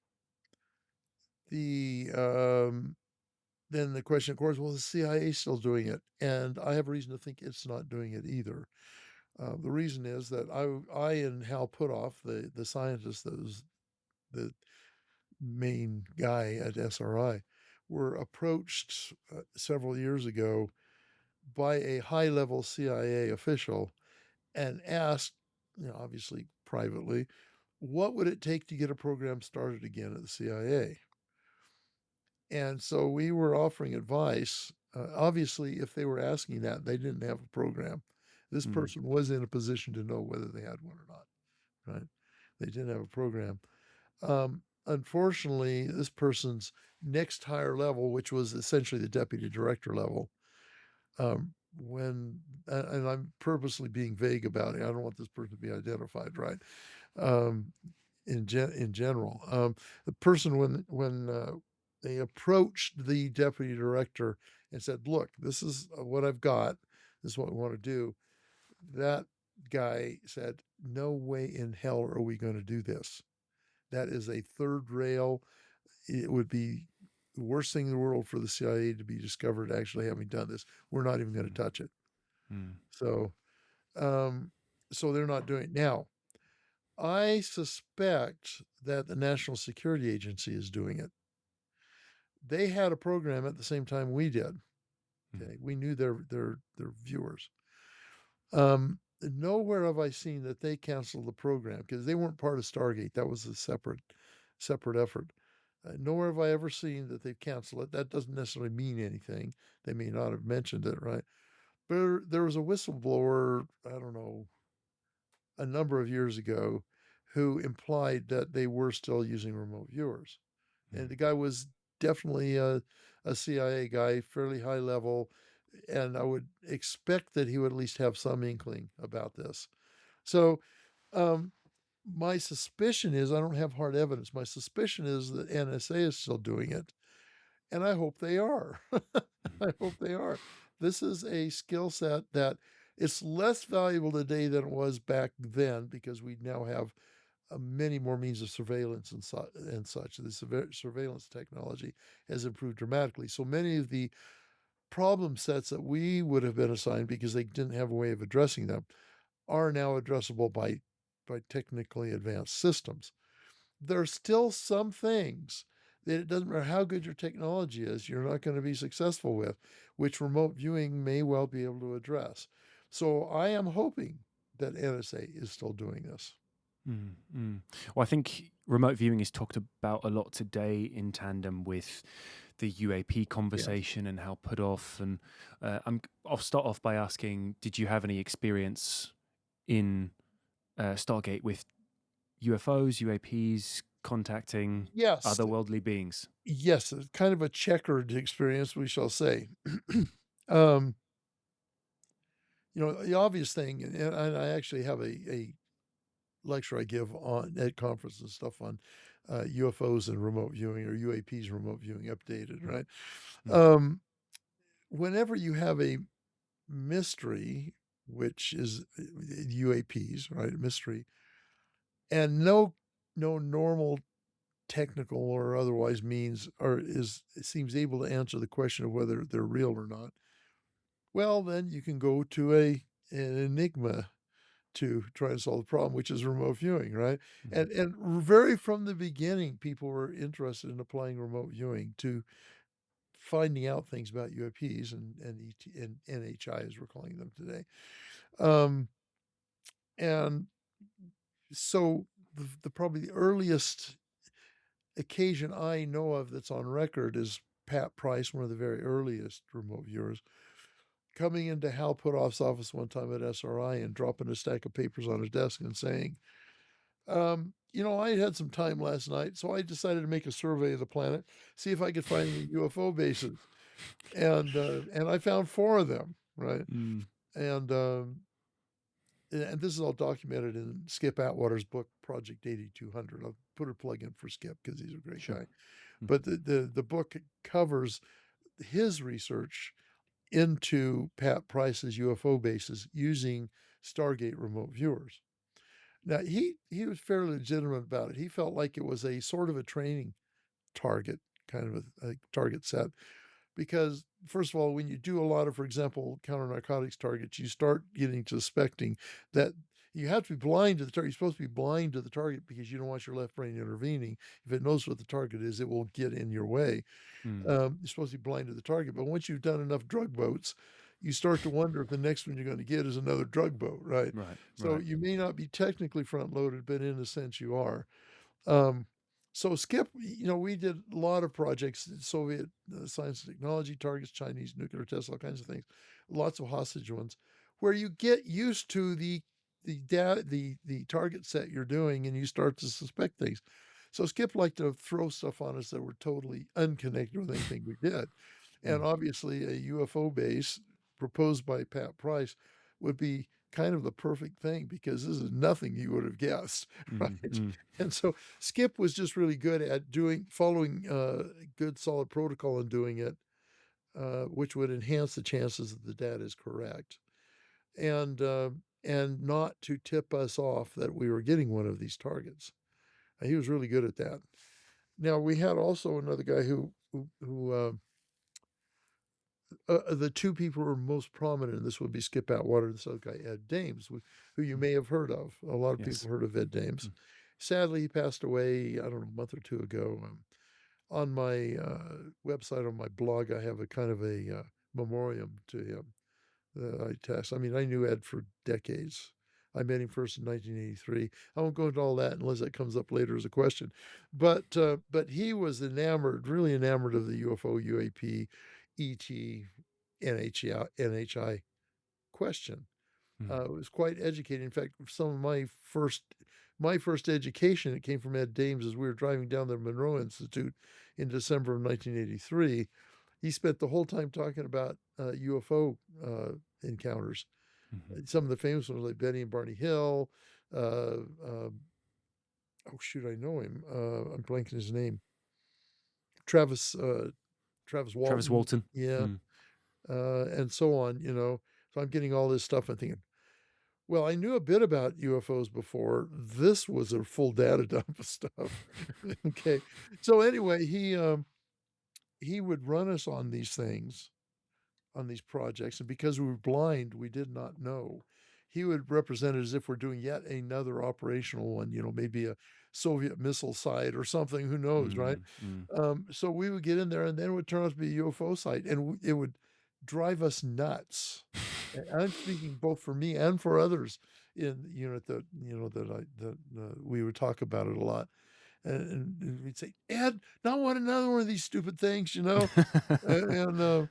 the Then the question, of course, well, the CIA is still doing it, and I have reason to think it's not doing it either. The reason is that I and Hal Puthoff, the scientist that was the main guy at SRI, were approached several years ago by a high-level CIA official and asked, obviously privately, what would it take to get a program started again at the CIA? And so we were offering advice. Obviously, if they were asking that, they didn't have a program. This mm, person was in a position to know whether they had one or not, right? They didn't have a program. Unfortunately, this person's next higher level, which was essentially the deputy director level, and I'm purposely being vague about it. I don't want this person to be identified, right? Um, in general, the person when they approached the deputy director and said, "Look, this is what I've got. This is what we want to do." That guy said, "No way in hell are we going to do this. That is a third rail. It would be the worst thing in the world for the CIA to be discovered actually having done this. We're not even going to mm, touch it." mm, So, um, so they're not doing it now. I suspect that the National Security Agency is doing it. They had a program at the same time we did. mm, Okay, we knew their viewers. Nowhere have I seen that they canceled the program because they weren't part of Stargate. That was a separate effort. Nowhere have I ever seen that they've canceled it. That doesn't necessarily mean anything. They may not have mentioned it, right? But there was a whistleblower, I don't know, a number of years ago, who implied that they were still using remote viewers. And mm, the guy was definitely a CIA guy, fairly high level, and I would expect that he would at least have some inkling about this. So, um, my suspicion is I don't have hard evidence. My suspicion is that NSA is still doing it, and I hope they are. I hope they are. This is a skill set that it's less valuable today than it was back then because we now have many more means of surveillance and such. The surveillance technology has improved dramatically. So many of the problem sets that we would have been assigned because they didn't have a way of addressing them are now addressable by technically advanced systems. There are still some things that it doesn't matter how good your technology is, you're not going to be successful with, which remote viewing may well be able to address. So I am hoping that NSA is still doing this. Mm, mm. Well, I think remote viewing is talked about a lot today in tandem with the UAP Yes. conversation and how Puthoff. And I'll start off by asking, did you have any experience in Stargate with UFOs, UAPs, contacting Yes. otherworldly beings? Yes. It's kind of a checkered experience, we shall say. um, the obvious thing, and I actually have a lecture I give on at conferences and stuff on UFOs and remote viewing, or UAPs remote viewing updated, right? Mm, Um, Whenever you have a mystery, which is UAPs, right? Mystery, and no normal technical or otherwise means or seems able to answer the question of whether they're real or not. Well, then you can go to an enigma to try and solve the problem, which is remote viewing, right? mm, And very from the beginning, people were interested in applying remote viewing to finding out things about UAPs and NHI as we're calling them today. Um, and so the probably the earliest occasion I know of that's on record is Pat Price, one of the very earliest remote viewers, coming into Hal Puthoff's office one time at SRI and dropping a stack of papers on his desk and saying, I had some time last night, so I decided to make a survey of the planet, see if I could find any UFO bases, and I found 4 of them, right? mm, And and this is all documented in Skip Atwater's book Project 8200. I'll put a plug in for Skip because he's a great sure. guy. Mm, But the book covers his research into Pat Price's UFO bases using Stargate remote viewers. Now he was fairly legitimate about it. He felt like it was a sort of a training target, kind of a target set, because first of all, when you do a lot of, for example, counter narcotics targets, you start getting suspecting that you have to be blind to the target. You're supposed to be blind to the target because you don't want your left brain intervening. If it knows what the target is, it will get in your way. mm, You're supposed to be blind to the target, but once you've done enough drug boats, you start to wonder if the next one you're going to get is another drug boat, right? right, So right. you may not be technically front loaded, but in a sense you are. Um, so Skip, we did a lot of projects, Soviet science and technology targets, Chinese nuclear tests, all kinds of things, lots of hostage ones, where you get used to the target set you're doing, and you start to suspect things. So Skip liked to throw stuff on us that were totally unconnected with anything we did, and Mm, obviously a UFO base proposed by Pat Price would be kind of the perfect thing because this is nothing you would have guessed, mm, right? mm, And so Skip was just really good at following good solid protocol and doing it, which would enhance the chances that the data is correct, and uh, and not to tip us off that we were getting one of these targets. He was really good at that. Now we had also another guy who the 2 people who were most prominent in this would be Skip Atwater and this other guy, Ed Dames, who you mm. may have heard of. A lot of Yes. people heard of Ed Dames. Mm, Sadly, he passed away, I don't know, a month or 2 ago. On my website, on my blog, I have a kind of a memoriam to him that I test. I mean, I knew Ed for decades. I met him first in 1983. I won't go into all that unless that comes up later as a question. But he was enamored, really enamored of the UFO, UAP, ET, NHI question. mm, It was quite educating. In fact, some of my first education, it came from Ed Dames as we were driving down the Monroe Institute in December of 1983. He spent the whole time talking about UFO encounters. mhm. Some of the famous ones like Betty and Barney Hill. Uh, um oh shoot, I know him. I'm blanking his name. Travis Travis Travis Walton. Walton. Yeah, Mm, and so on. So I'm getting all this stuff. I'm thinking, well, I knew a bit about UFOs before. This was a full data dump of stuff. Okay, so anyway, he would run us on these things, on these projects, and because we were blind, we did not know. He would represent it as if we're doing yet another operational one. Maybe a Soviet missile site or something. Who knows, right? mm, mm, So we would get in there, and then it would turn out to be a UFO site, and it would drive us nuts. And I'm speaking both for me and for others. in the unit that we would talk about it a lot, and we'd say, Ed, not want another one of these stupid things, and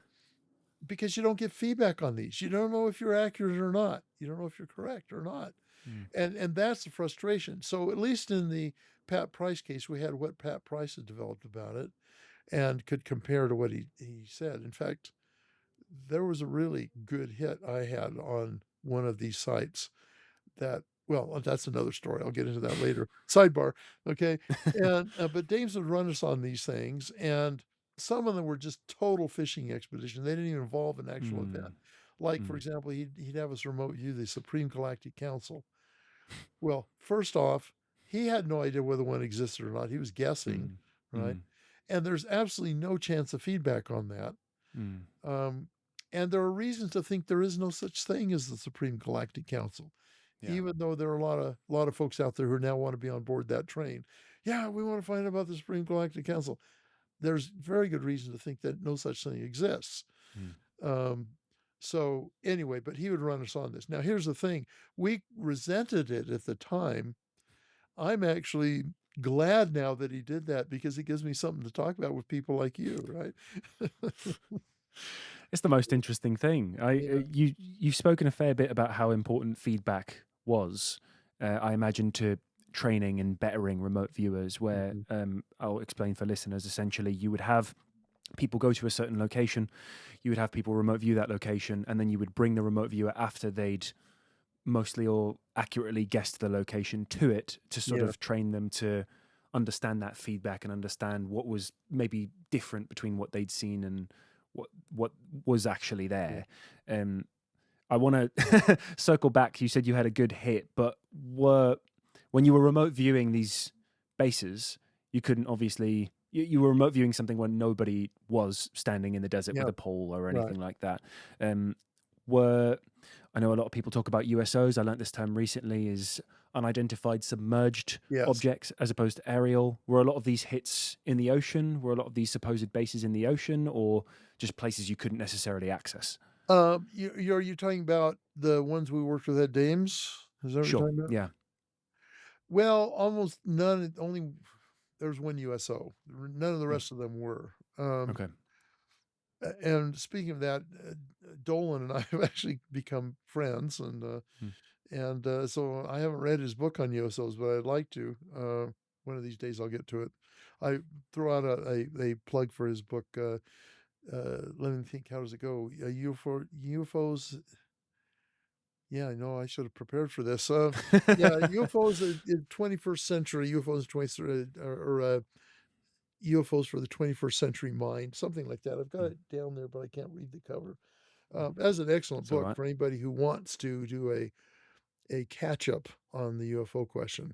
because you don't get feedback on these, you don't know if you're accurate or not, you don't know if you're correct or not, Mm. and that's the frustration. So at least in the Pat Price case, we had what Pat Price had developed about it, and could compare to what he said. In fact, there was a really good hit I had on one of these sites that, well, that's another story. I'll get into that later. Sidebar. Okay. And, but Dames would run us on these things, and some of them were just total fishing expedition. They didn't even involve an actual event. Like, for example, he'd have us remote view the Supreme Galactic Council. Well, first off, he had no idea whether one existed or not. He was guessing, right? And there's absolutely no chance of feedback on that. And there are reasons to think there is no such thing as the Supreme Galactic Council, even though there are a lot of folks out there who now want to be on board that train. Yeah, we want to find out about the Supreme Galactic Council. There's very good reason to think that no such thing exists. So anyway, but he would run us on this. Now, here's the thing. We resented it at the time. I'm actually glad now that he did that, because it gives me something to talk about with people like you, right? It's the most interesting thing. You've spoken a fair bit about how important feedback was, I imagine, to training and bettering remote viewers, where I'll explain for listeners. Essentially, you would have people go to a certain location, you would have people remote view that location, and then you would bring the remote viewer after they'd mostly or accurately guessed the location to it, to sort of train them to understand that feedback and understand what was maybe different between what they'd seen and what was actually there. I want to circle back. You said you had a good hit, but when you were remote viewing these bases, you couldn't obviously. You were remote viewing something when nobody was standing in the desert with a pole or anything like that. I know a lot of people talk about USOs. I learned this term recently, is unidentified submerged objects as opposed to aerial. Were a lot of these hits in the ocean? Were a lot of these supposed bases in the ocean, or just places you couldn't necessarily access? Are you talking about the ones we worked with at Dames? Is that what you're talking about? Yeah. Well, almost none. Only there's one USO. None of the rest of them were. Okay. And speaking of that, Dolan and I have actually become friends, and so I haven't read his book on USOs, but I'd like to. One of these days I'll get to it. I throw out a plug for his book. Let me think. How does it go? UFOs. Yeah, I know. I should have prepared for this. UFOs in 21st century. UFOs 20th or UFOs for the 21st century mind, something like that. I've got it down there, but I can't read the cover. That's an excellent book for anybody who wants to do a catch up on the UFO question.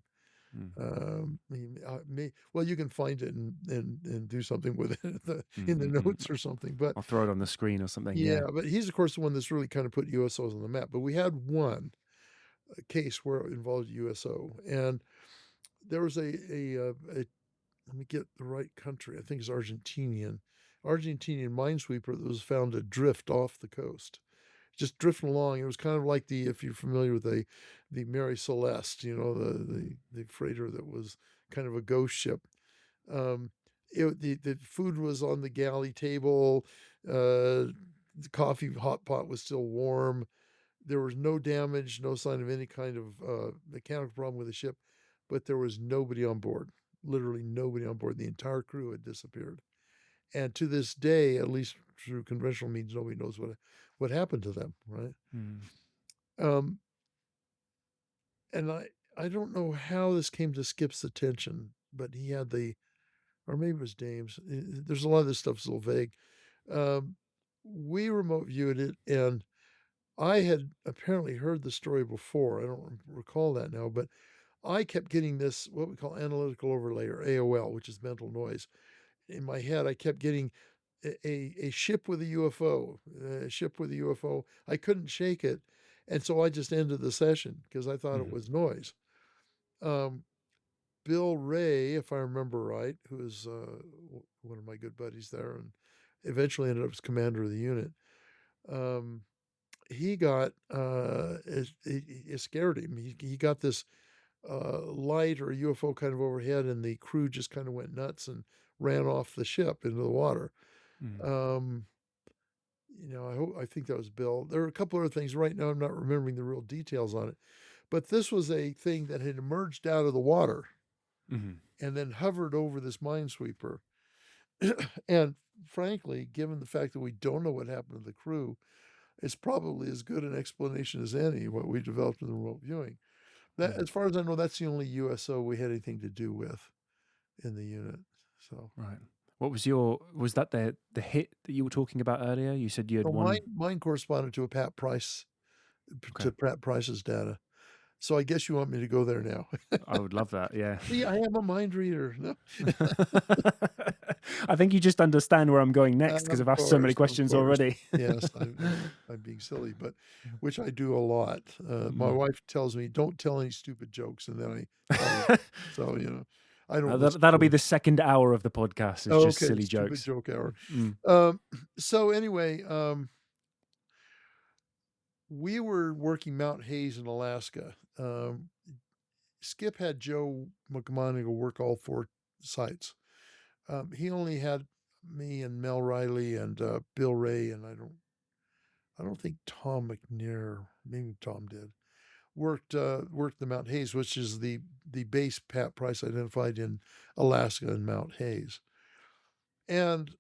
Well, you can find it and do something with it in the notes or something. But I'll throw it on the screen or something. Yeah, but he's of course the one that's really kind of put USOs on the map. But we had one case where it involved USO, and there was a let me get the right country. I think it's Argentinian minesweeper that was found adrift off the coast, just drifting along. It was kind of like if you're familiar with the Mary Celeste, the freighter that was kind of a ghost ship. The food was on the galley table. The coffee hot pot was still warm. There was no damage, no sign of any kind of mechanical problem with the ship, but there was nobody on board. Literally nobody on board. The entire crew had disappeared. And to this day, at least through conventional means, nobody knows what happened to them, right? And I don't know how this came to Skip's attention, but he had or maybe it was Dame's. There's a lot of this stuff is a little vague. We remote viewed it, and I had apparently heard the story before. I don't recall that now, but I kept getting this, what we call analytical overlay, or AOL, which is mental noise. In my head, I kept getting a ship with a UFO, a ship with a UFO. I couldn't shake it. And so I just ended the session because I thought it was noise. Bill Ray, if I remember right, who is one of my good buddies there and eventually ended up as commander of the unit, he got it scared him. He got this light or a UFO kind of overhead, and the crew just kind of went nuts and ran off the ship into the water. Mm. Um, I think that was Bill. There are a couple other things right now. I'm not remembering the real details on it, but this was a thing that had emerged out of the water Mm-hmm. and then hovered over this minesweeper. And frankly, given the fact that we don't know what happened to the crew, it's probably as good an explanation as any what we developed in the remote viewing. That, Mm. as far as I know, that's the only USO we had anything to do with in the unit. So, Right. What was was that the hit that you were talking about earlier? You said you had so one. mine corresponded to a Pat Price, Okay. to Pat Price's data. So I guess you want me to go there now. I would love that. Yeah. See, I am a mind reader. No? I think you just understand where I'm going next because Of I've asked so many course, of questions course. already. Yes, I'm being silly, but which I do a lot. My Mm. wife tells me, "Don't tell any stupid jokes," and then I tell her. So I don't listen That'll to be her. the second hour of the podcast. It's Oh, just okay, silly stupid jokes. joke hour. Mm. So anyway, we were working Mount Hayes in Alaska. Skip had Joe McMonigal work all 4 sites. He only had me and Mel Riley and Bill Ray, and I don't think Tom McNair, maybe Tom did, worked the Mount Hayes, which is the base Pat Price identified in Alaska and Mount Hayes. And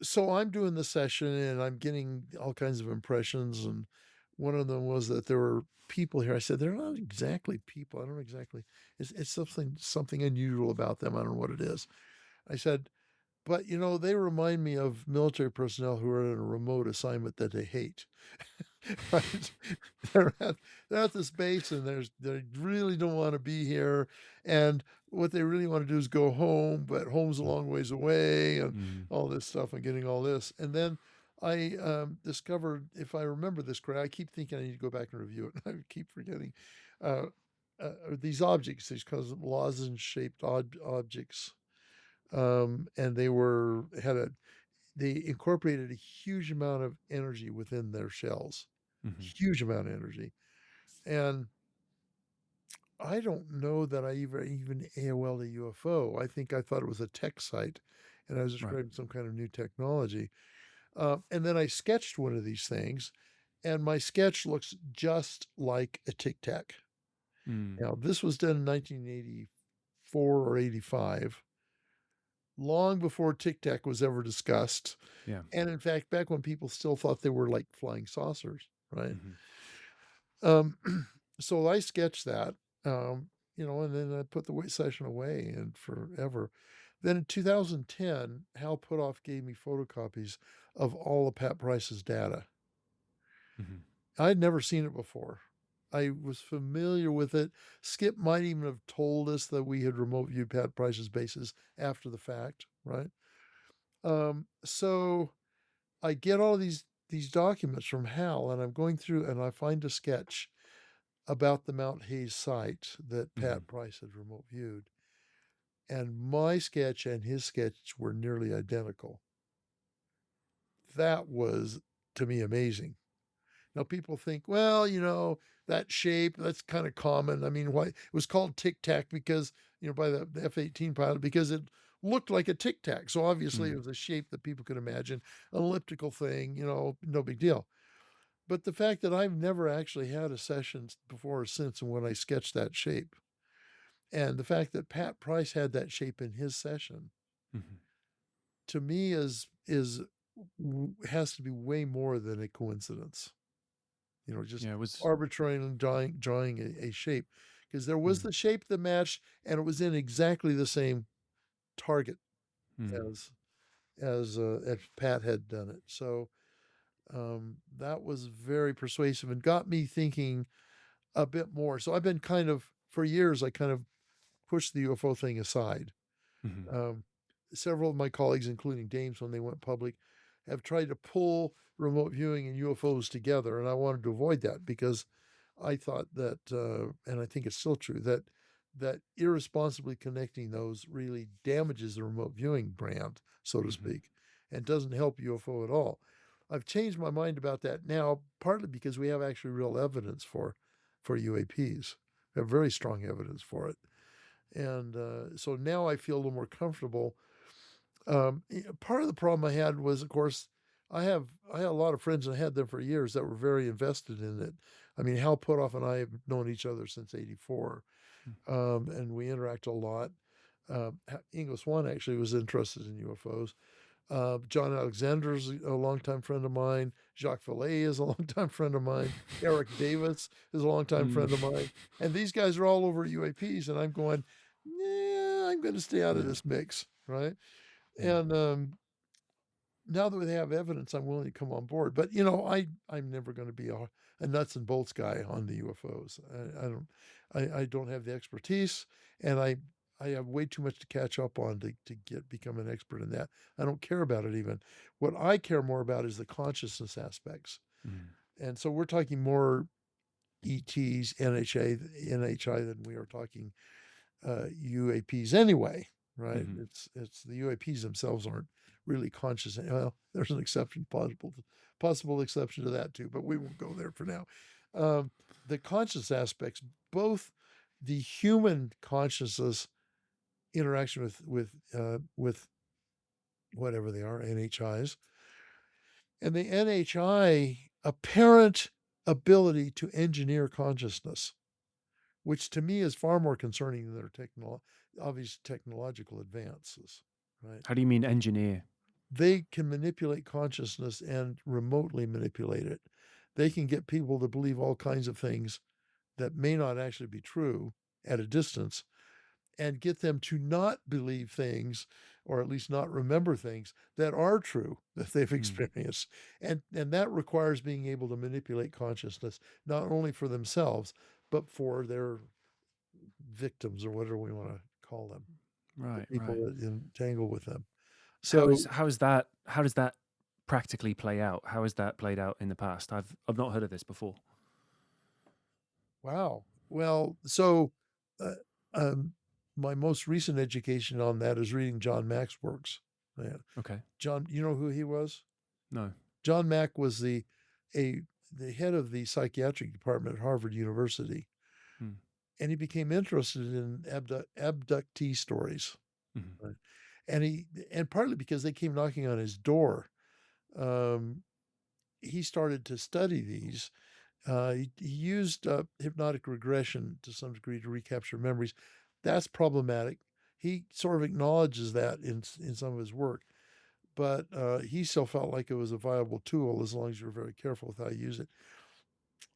so I'm doing the session and I'm getting all kinds of impressions. And one of them was that there were people here. I said, they're not exactly people. I don't know exactly. It's something unusual about them. I don't know what it is. I said, but they remind me of military personnel who are in a remote assignment that they hate. Right? They're at this base and they really don't want to be here. And what they really want to do is go home, but home's a long ways away and Mm. all this stuff and getting all this. And then I discovered, if I remember this correct, I keep thinking I need to go back and review it. And I keep forgetting uh, these objects, these kinds of lozenge-shaped objects, and they incorporated a huge amount of energy within their shells, Mm-hmm. huge amount of energy. And I don't know that I even AOL a UFO. I think I thought it was a tech site, and I was Right. describing some kind of new technology. And then I sketched one of these things, and my sketch looks just like a Tic Tac. Mm. Now, this was done in 1984 or 85, long before Tic Tac was ever discussed. Yeah. And in fact, back when people still thought they were like flying saucers, right? Mm-hmm. So I sketched that, and then I put the session away and forever. Then in 2010, Hal Puthoff gave me photocopies of all of Pat Price's data. Mm-hmm. I'd never seen it before. I was familiar with it. Skip might even have told us that we had remote viewed Pat Price's bases after the fact, right? So I get all these documents from Hal, and I'm going through, and I find a sketch about the Mount Hayes site that Pat Mm-hmm. Price had remote viewed, and my sketch and his sketch were nearly identical. That was, to me, amazing. Now people think, well, that shape, that's kind of common. I mean, why it was called Tic Tac because, by the F-18 pilot, because it looked like a Tic Tac. So obviously it was a shape that people could imagine, an elliptical thing, no big deal. But the fact that I've never actually had a session before or since when I sketched that shape, and the fact that Pat Price had that shape in his session, Mm-hmm. to me has to be way more than a coincidence. Just Yeah. It was. arbitrarily drawing a shape, because there was Mm. the shape that matched, and it was in exactly the same target Mm. as Pat had done it. So that was very persuasive and got me thinking a bit more. So I've been for years, I kind of pushed the UFO thing aside. Mm-hmm. Several of my colleagues, including Dames, when they went public, have tried to pull remote viewing and UFOs together, and I wanted to avoid that because I thought that, and I think it's still true, that irresponsibly connecting those really damages the remote viewing brand, so to Mm-hmm. speak, and doesn't help UFO at all. I've changed my mind about that now, partly because we have actually real evidence for UAPs. We have very strong evidence for it. And so now I feel a little more comfortable. Part of the problem I had was, of course, I had a lot of friends, and I had them for years, that were very invested in it. I mean, Hal Puthoff and I have known each other since '84, and we interact a lot. Ingo Swann actually was interested in UFOs. John Alexander's a longtime friend of mine. Jacques Vallée is a longtime friend of mine. Eric Davis is a longtime friend of mine. And these guys are all over UAPs, and I'm going, yeah, I'm going to stay out of this mix, right? And now that we have evidence, I'm willing to come on board. But I'm never going to be a nuts and bolts guy on the UFOs. I don't have the expertise, and I have way too much to catch up on to become an expert in that. I don't care about it even. What I care more about is the consciousness aspects. And so we're talking more ETs, NHI than we are talking UAPs anyway, right? It's the UAPs themselves aren't really conscious. Well, there's an exception, possible exception to that too, but we won't go there for now. The conscious aspects, both the human consciousness interaction with whatever they are, NHIs, and the NHI apparent ability to engineer consciousness, which to me is far more concerning than their obvious technological advances, right? How do you mean engineer? They can manipulate consciousness and remotely manipulate it. They can get people to believe all kinds of things that may not actually be true at a distance, and get them to not believe things, or at least not remember things that are true that they've experienced. And that requires being able to manipulate consciousness, not only for themselves, but for their victims, or whatever we want to call them. Right. The people Right. that entangle with them. How So does that practically play out? How has that played out in the past? I've not heard of this before. wow. Well, so my most recent education on that is reading John Mack's works. Yeah. Okay. John, you know who he was? No. John Mack was the head of the psychiatric department at Harvard University, and he became interested in abductee stories, right? And partly because they came knocking on his door, he started to study these. He used hypnotic regression to some degree to recapture memories. That's problematic. He sort of acknowledges that in some of his work, but he still felt like it was a viable tool as long as you're very careful with how you use it.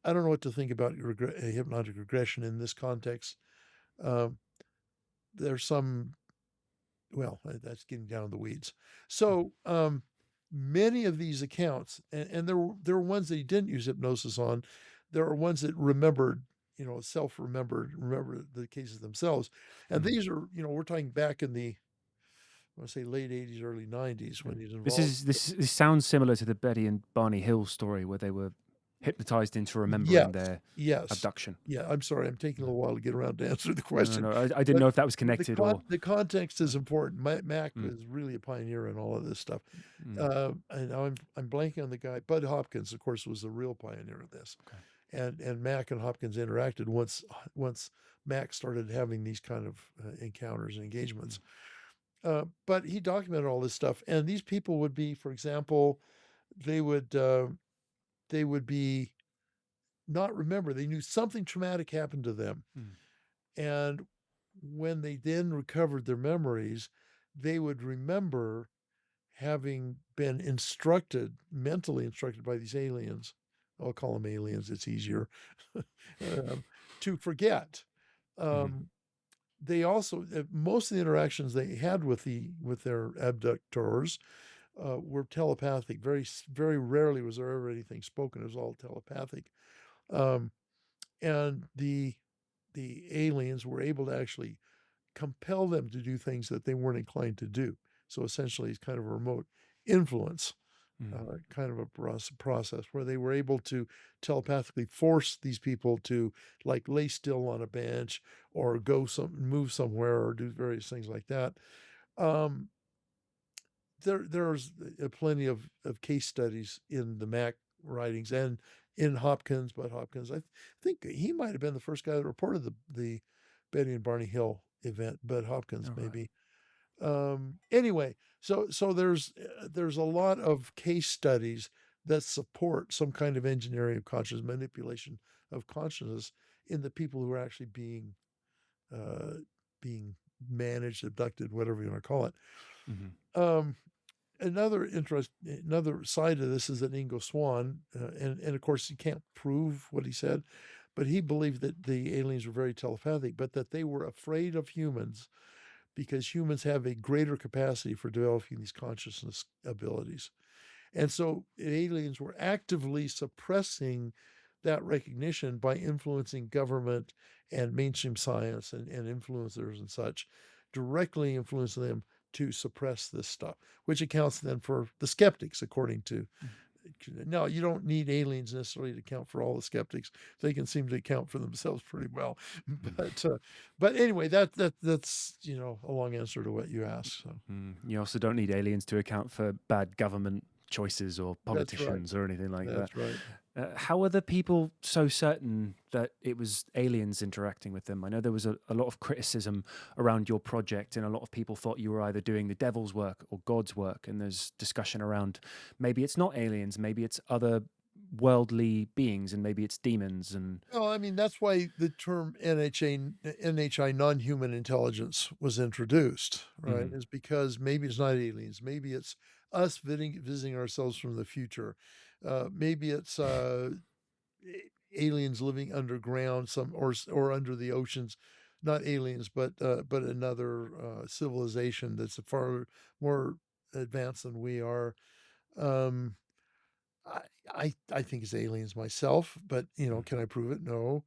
I don't know what to think about hypnotic regression in this context. There's some, well, that's getting down in the weeds. So many of these accounts, and there were ones that he didn't use hypnosis on. There are ones that remembered, remember the cases themselves. And these are, we're talking back in the, I want to say late 80s, early 90s when he's involved. This sounds similar to the Betty and Barney Hill story, where they were hypnotized into remembering their abduction. Yeah, I'm sorry. I'm taking a little while to get around to answer the question. No, I didn't know if that was connected or... The context is important. Mac was really a pioneer in all of this stuff. And now I'm blanking on the guy. Bud Hopkins, of course, was the real pioneer of this. Okay. And Mac and Hopkins interacted once Mac started having these kind of encounters and engagements. But he documented all this stuff. And these people would be, for example, they would be not remember. They knew something traumatic happened to them. And when they then recovered their memories, they would remember having been mentally instructed by these aliens. I'll call them aliens, it's easier, to forget. They also, most of the interactions they had with their abductors were telepathic. Very, very rarely was there ever anything spoken. It was all telepathic. And the aliens were able to actually compel them to do things that they weren't inclined to do. So essentially, it's kind of a remote influence, kind of a process where they were able to telepathically force these people to, like, lay still on a bench or move somewhere or do various things like that. there's plenty of case studies in the Mac writings and in Hopkins, but Hopkins, I think he might have been the first guy that reported the Betty and Barney Hill event, but Hopkins All right. maybe. Anyway, so there's a lot of case studies that support some kind of engineering of consciousness, manipulation of consciousness in the people who are actually being managed, abducted, whatever you want to call it. Mm-hmm. Another side of this is that Ingo Swann, and of course he can't prove what he said, but he believed that the aliens were very telepathic, but that they were afraid of humans because humans have a greater capacity for developing these consciousness abilities. And so aliens were actively suppressing that recognition by influencing government and mainstream science and influencers and such, directly influencing them to suppress this stuff, which accounts then for the skeptics, according to. Now, you don't need aliens necessarily to account for all the skeptics. They can seem to account for themselves pretty well. But anyway, that's a long answer to what you asked. So. You also don't need aliens to account for bad government choices or politicians or anything like that. That's right. How are the people so certain that it was aliens interacting with them? I know there was a lot of criticism around your project, and a lot of people thought you were either doing the devil's work or God's work. And there's discussion around maybe it's not aliens, maybe it's other worldly beings, and maybe it's demons. And well, I mean, that's why the term NHI, non-human intelligence, was introduced, right? Mm-hmm. Is because maybe it's not aliens, maybe it's us visiting ourselves from the future. Maybe it's aliens living underground, or under the oceans. Not aliens, but another civilization that's far more advanced than we are. Um, I think it's aliens myself, but can I prove it? No.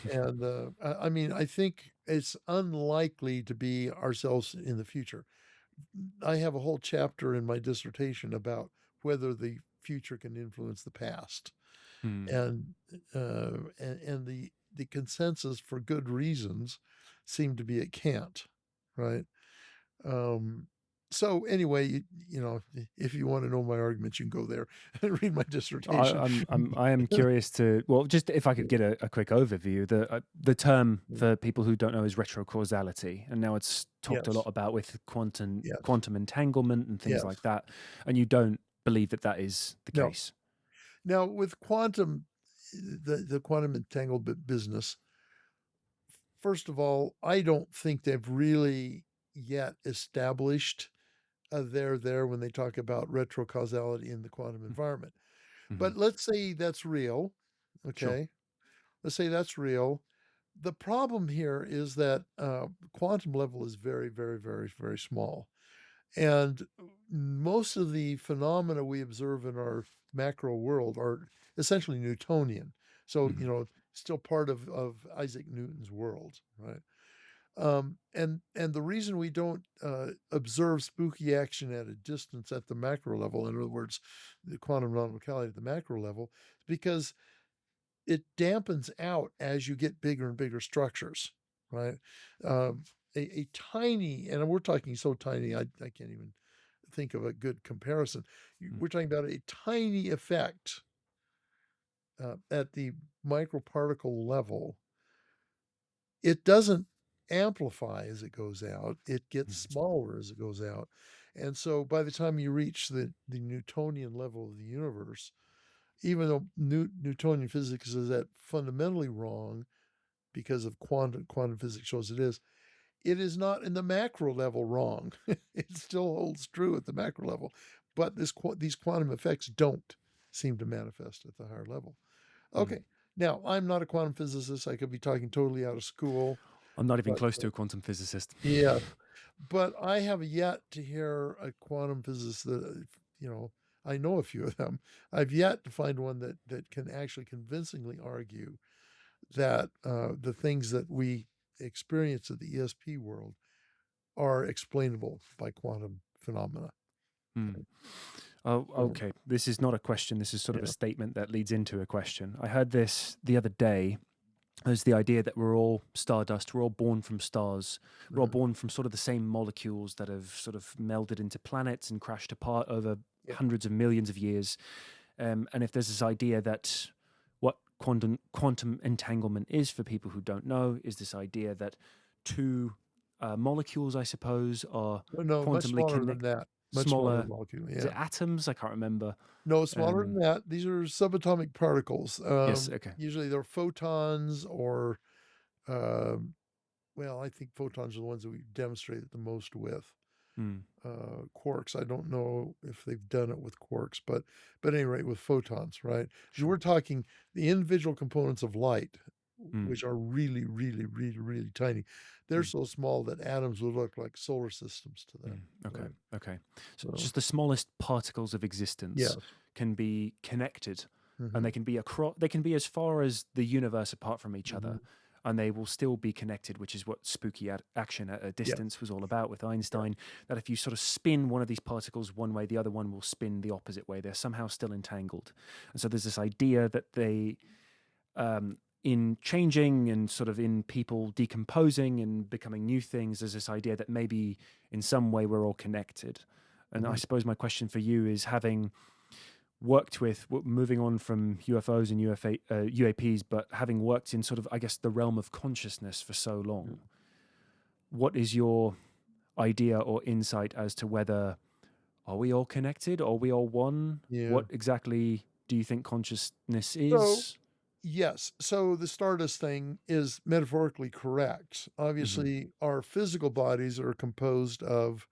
And I mean, I think it's unlikely to be ourselves in the future. I have a whole chapter in my dissertation about whether the future can influence the past, and the consensus, for good reasons, seem to be it can't, right? So anyway, if you want to know my arguments, you can go there and read my dissertation. I am curious to, well, just if I could get a quick overview. The term for people who don't know is retrocausality, and now it's talked a lot about with quantum entanglement and things like that. And you don't believe that is the case? Now, with quantum, the quantum entanglement business, first of all, I don't think they've really yet established they're there when they talk about retrocausality in the quantum environment. But let's say that's real. Okay. Sure. Let's say that's real. The problem here is that quantum level is very, very, very, very small. And most of the phenomena we observe in our macro world are essentially Newtonian. So, still part of Isaac Newton's world, right? And the reason we don't observe spooky action at a distance at the macro level, in other words, the quantum non-locality at the macro level, is because it dampens out as you get bigger and bigger structures, right? A tiny, and we're talking so tiny, I can't even think of a good comparison. We're talking about a tiny effect at the microparticle level. It doesn't amplify as it goes out. It gets smaller as it goes out. And so by the time you reach the Newtonian level of the universe, even though Newtonian physics is that fundamentally wrong because of quantum physics shows it is not in the macro level wrong. It still holds true at the macro level, but these quantum effects don't seem to manifest at the higher level. Okay. Now, I'm not a quantum physicist. I could be talking totally out of school. I'm not even close to a quantum physicist. Yeah. But I have yet to hear a quantum physicist that, I know a few of them. I've yet to find one that can actually convincingly argue that the things that we experience at the ESP world are explainable by quantum phenomena. Oh, okay. This is not a question. This is sort of a statement that leads into a question. I heard this the other day. There's the idea that we're all stardust, we're all born from stars, we're all Uh, born from sort of the same molecules that have sort of melded into planets and crashed apart over yeah. hundreds of millions of years. And if there's this idea that what quantum entanglement is, for people who don't know, is this idea that two molecules, I suppose, are No, much quantumly smaller than connected. that. Much smaller Smaller, molecule. is Yeah. it atoms? I can't remember. No, smaller than Um, that. These are subatomic particles. yes, okay. Usually they're photons or, um, well, I think photons are the ones that we've demonstrated the most with. Mm, Quarks, I don't know if they've done it with quarks, but at any rate, with photons, right? 'Cause sure. we're talking the individual components of light, Mm, which are really, really, really, really tiny. They're mm. so small that atoms would look like solar systems to them. Okay. Right? Okay. So So, just the smallest particles of existence yes. can be connected, and Hmm. they can be across. They can be as far as the universe apart from each Hmm. other, and they will still be connected. Which is what spooky action at a Yeah. distance was all about with Yeah. Einstein. That if you sort of spin one of these particles one way, the other one will spin the opposite way. They're somehow still entangled, and so there's this idea that they in changing and sort of in people decomposing and becoming new things, there's this idea that maybe in some way we're all connected. And I Mhm. suppose my question for you is, having worked with, moving on from UFOs and UAPs, but having worked in sort of, I guess, the realm of consciousness for so long, what is your idea or insight as to whether, are we all connected? Are we all one? Yeah. What exactly do you think consciousness So, is? yes. So the Stardust thing is metaphorically correct. Hmm. Obviously, our physical bodies are composed of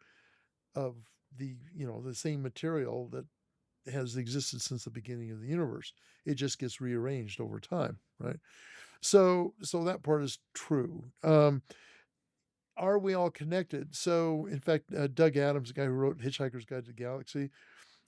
the same material that has existed since the beginning of the universe. It just gets rearranged over time, right? So that part is true. Are we all connected? So, in fact, Doug Adams, the guy who wrote Hitchhiker's Guide to the Galaxy,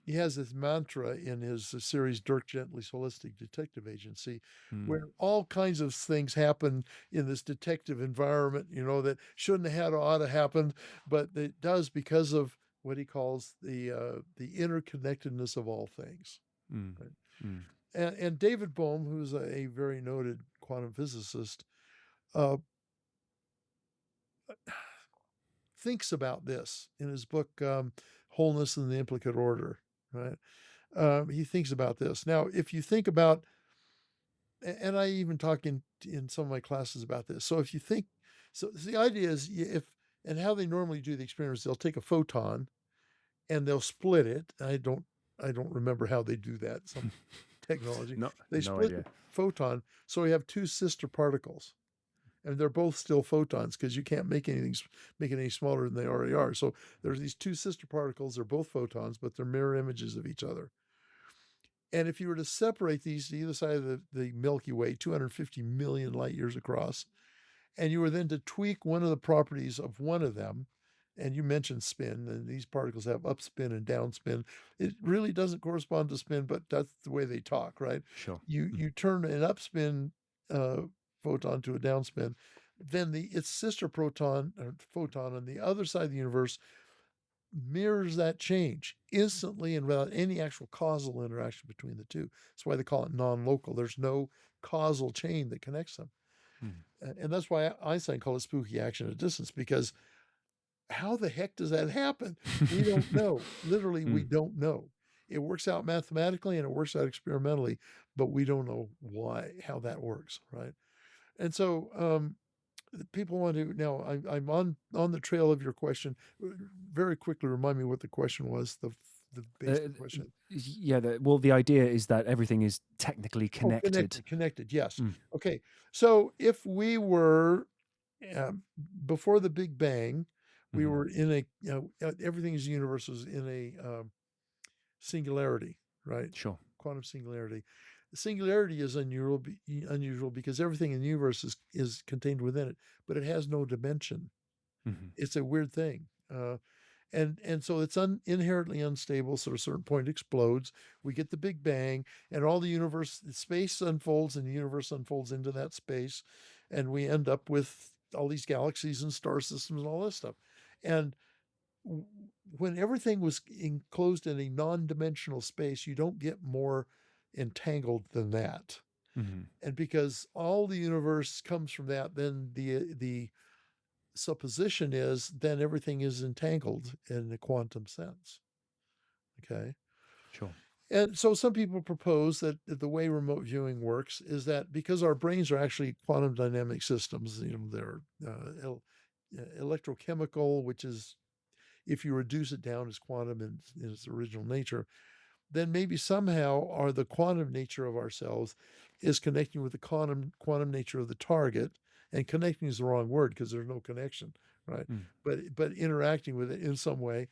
he has this mantra in his series Dirk Gently's Holistic Detective Agency, Mm. where all kinds of things happen in this detective environment, that shouldn't have had or ought to happen, but it does because of what he calls the interconnectedness of all things. Mm. Right? Mm. And David Bohm, who's a very noted quantum physicist, uh, thinks about this in his book Wholeness in the Implicate Order. Right? He thinks about this. Now, if you think about, and I even talk in some of my classes about this. So if you think, so the idea is if, and how they normally do the experiments, they'll take a photon and they'll split it. I don't remember how they do that. Some technology. No, They no split the idea. photon, so we have two sister particles, and they're both still photons because you can't make it any smaller than they already are. So there's these two sister particles. They're both photons, but they're mirror images of each other. And if you were to separate these to either side of the Milky Way, 250 million light years across, and you were then to tweak one of the properties of one of them, and you mentioned spin, and these particles have upspin and downspin. It really doesn't correspond to spin, but that's the way they talk, right? Sure. You turn an upspin photon to a downspin, then its sister proton or photon on the other side of the universe mirrors that change instantly and without any actual causal interaction between the two. That's why they call it non-local. There's no causal chain that connects them. Mm. And that's why Einstein called it spooky action at distance, because how the heck does that happen? We don't know. Literally, we Mm. don't know. It works out mathematically and it works out experimentally, but we don't know how that works, right? And so people want to now. I'm on the trail of your question. Very quickly, remind me what the question was. The basic question. Yeah. Well, the idea is that everything is technically Oh, connected. connected. Yes. Mm. Okay. So if we were before the Big Bang, we Mhm. were in everything is universe was in a singularity, right? Sure. Quantum singularity. The singularity is unusual because everything in the universe is contained within it, but it has no dimension. Mhm. It's a weird thing. And so it's inherently unstable. So at a certain point, it explodes. We get the Big Bang, and all space unfolds, and the universe unfolds into that space, and we end up with all these galaxies and star systems and all this stuff. And when everything was enclosed in a non-dimensional space, you don't get more entangled than that. And because all the universe comes from that, then the supposition is then everything is entangled in the quantum sense. Okay. Sure. And so some people propose that the way remote viewing works is that because our brains are actually quantum dynamic systems, they're electrochemical, which is, if you reduce it down as quantum in its original nature, then maybe somehow the quantum nature of ourselves is connecting with the quantum nature of the target. And connecting is the wrong word because there's no connection, right? But interacting with it in some way,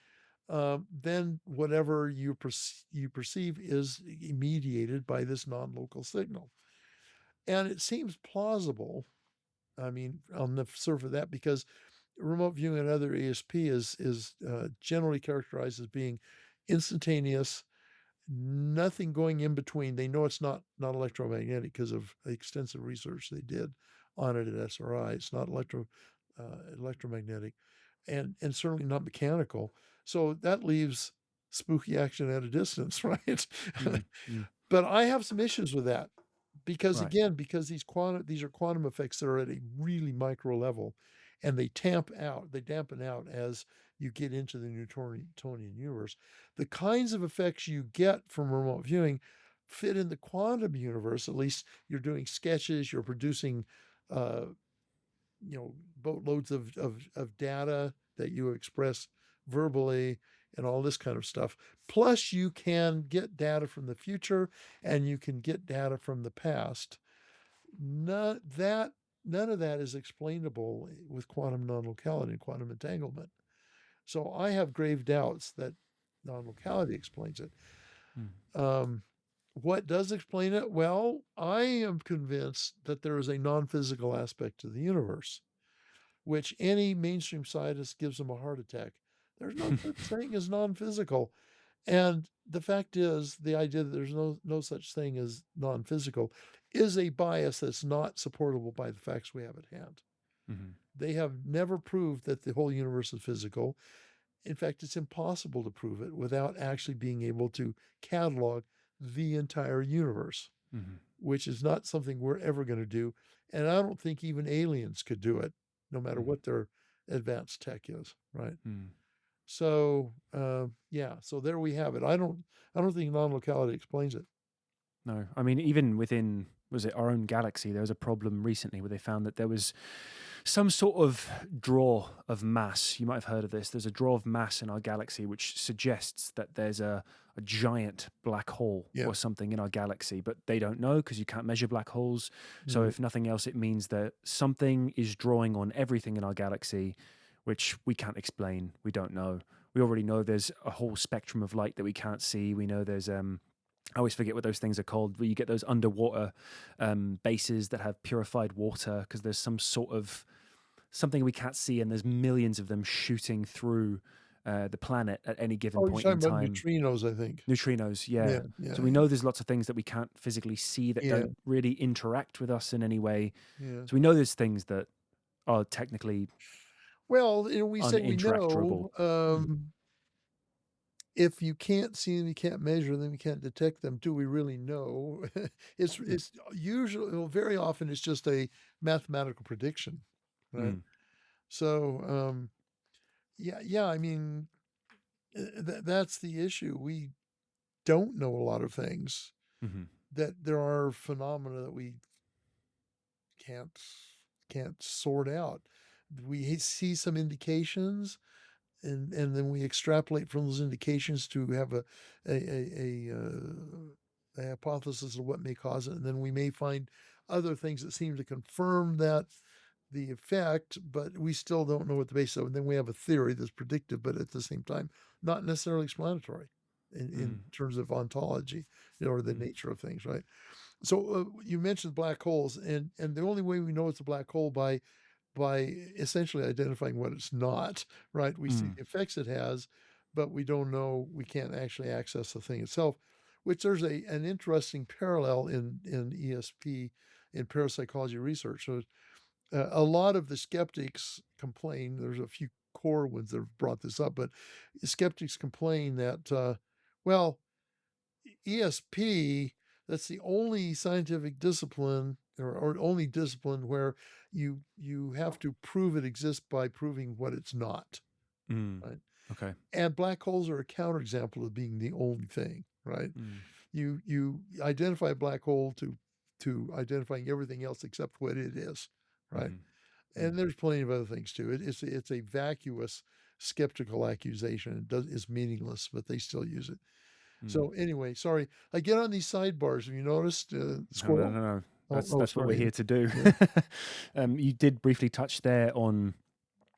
then whatever you perceive is mediated by this non-local signal. And it seems plausible, I mean, on the surface of that, because remote viewing and other ESP is generally characterized as being instantaneous, nothing going in between. They know it's not electromagnetic because of extensive research they did on it at SRI. It's not electromagnetic, and certainly not mechanical. So that leaves spooky action at a distance, right? But I have some issues with that because, again, because these are quantum effects that are at a really micro level, and they dampen out as you get into the Newtonian universe. The kinds of effects you get from remote viewing fit in the quantum universe. At least you're doing sketches, you're producing, boatloads of data that you express verbally and all this kind of stuff. Plus, you can get data from the future and you can get data from the past. None of that is explainable with quantum non-locality and quantum entanglement. So I have grave doubts that non-locality explains it. What does explain it? Well, I am convinced that there is a non-physical aspect to the universe, which any mainstream scientist gives them a heart attack. There's no such thing as non-physical. And the fact is, the idea that there's no such thing as non-physical is a bias that's not supportable by the facts we have at hand. They have never proved that the whole universe is physical. In fact, it's impossible to prove it without actually being able to catalog the entire universe, which is not something we're ever going to do. And I don't think even aliens could do it, no matter what their advanced tech is, right? So, so there we have it. I don't think non-locality explains it. No, I mean, even within, was it our own galaxy, there was a problem recently where they found that there was some sort of draw of mass. You might have heard of this. There's a draw of mass in our galaxy, which suggests that there's a giant black hole or something in our galaxy, but they don't know because you can't measure black holes. So if nothing else, it means that something is drawing on everything in our galaxy, which we can't explain. We don't know. We already know there's a whole spectrum of light that we can't see. We know there's I always forget what those things are called, where you get those underwater bases that have purified water because there's some sort of something we can't see, and there's millions of them shooting through the planet at any given point in time. Neutrinos, I think. Neutrinos, yeah. So we know there's lots of things that we can't physically see that don't really interact with us in any way. So we know there's things that are technically we say we know. If you can't see them, you can't measure them, you can't detect them, do we really know? It's usually, very often, it's just a mathematical prediction, right? So, I mean, that's the issue. We don't know a lot of things, that there are phenomena that we can't sort out. We see some indications, and then we extrapolate from those indications to have a hypothesis of what may cause it, and then we may find other things that seem to confirm that the effect, but we still don't know what the basis of. And then we have a theory that's predictive, but at the same time not necessarily explanatory in terms of ontology or the nature of things, right? So you mentioned black holes, and the only way we know it's a black hole by essentially identifying what it's not, right? We see the effects it has, but we don't know, we can't actually access the thing itself, which there's an interesting parallel in ESP, in parapsychology research. So a lot of the skeptics complain, there's a few core ones that have brought this up, but skeptics complain that, ESP, That's the only scientific discipline or only discipline where you have to prove it exists by proving what it's not, Mm. right? Okay. And black holes are a counterexample of being the only thing, right? Mm. You identify a black hole to identifying everything else except what it is, right? Mm-hmm. And there's plenty of other things too. It's a vacuous skeptical accusation. It's meaningless, but they still use it. Mm. So anyway, sorry. I get on these sidebars. Have you noticed? No, no, Squirrel? no, no. Oh, That's what we're sorry. here to do. Yeah. You did briefly touch there on.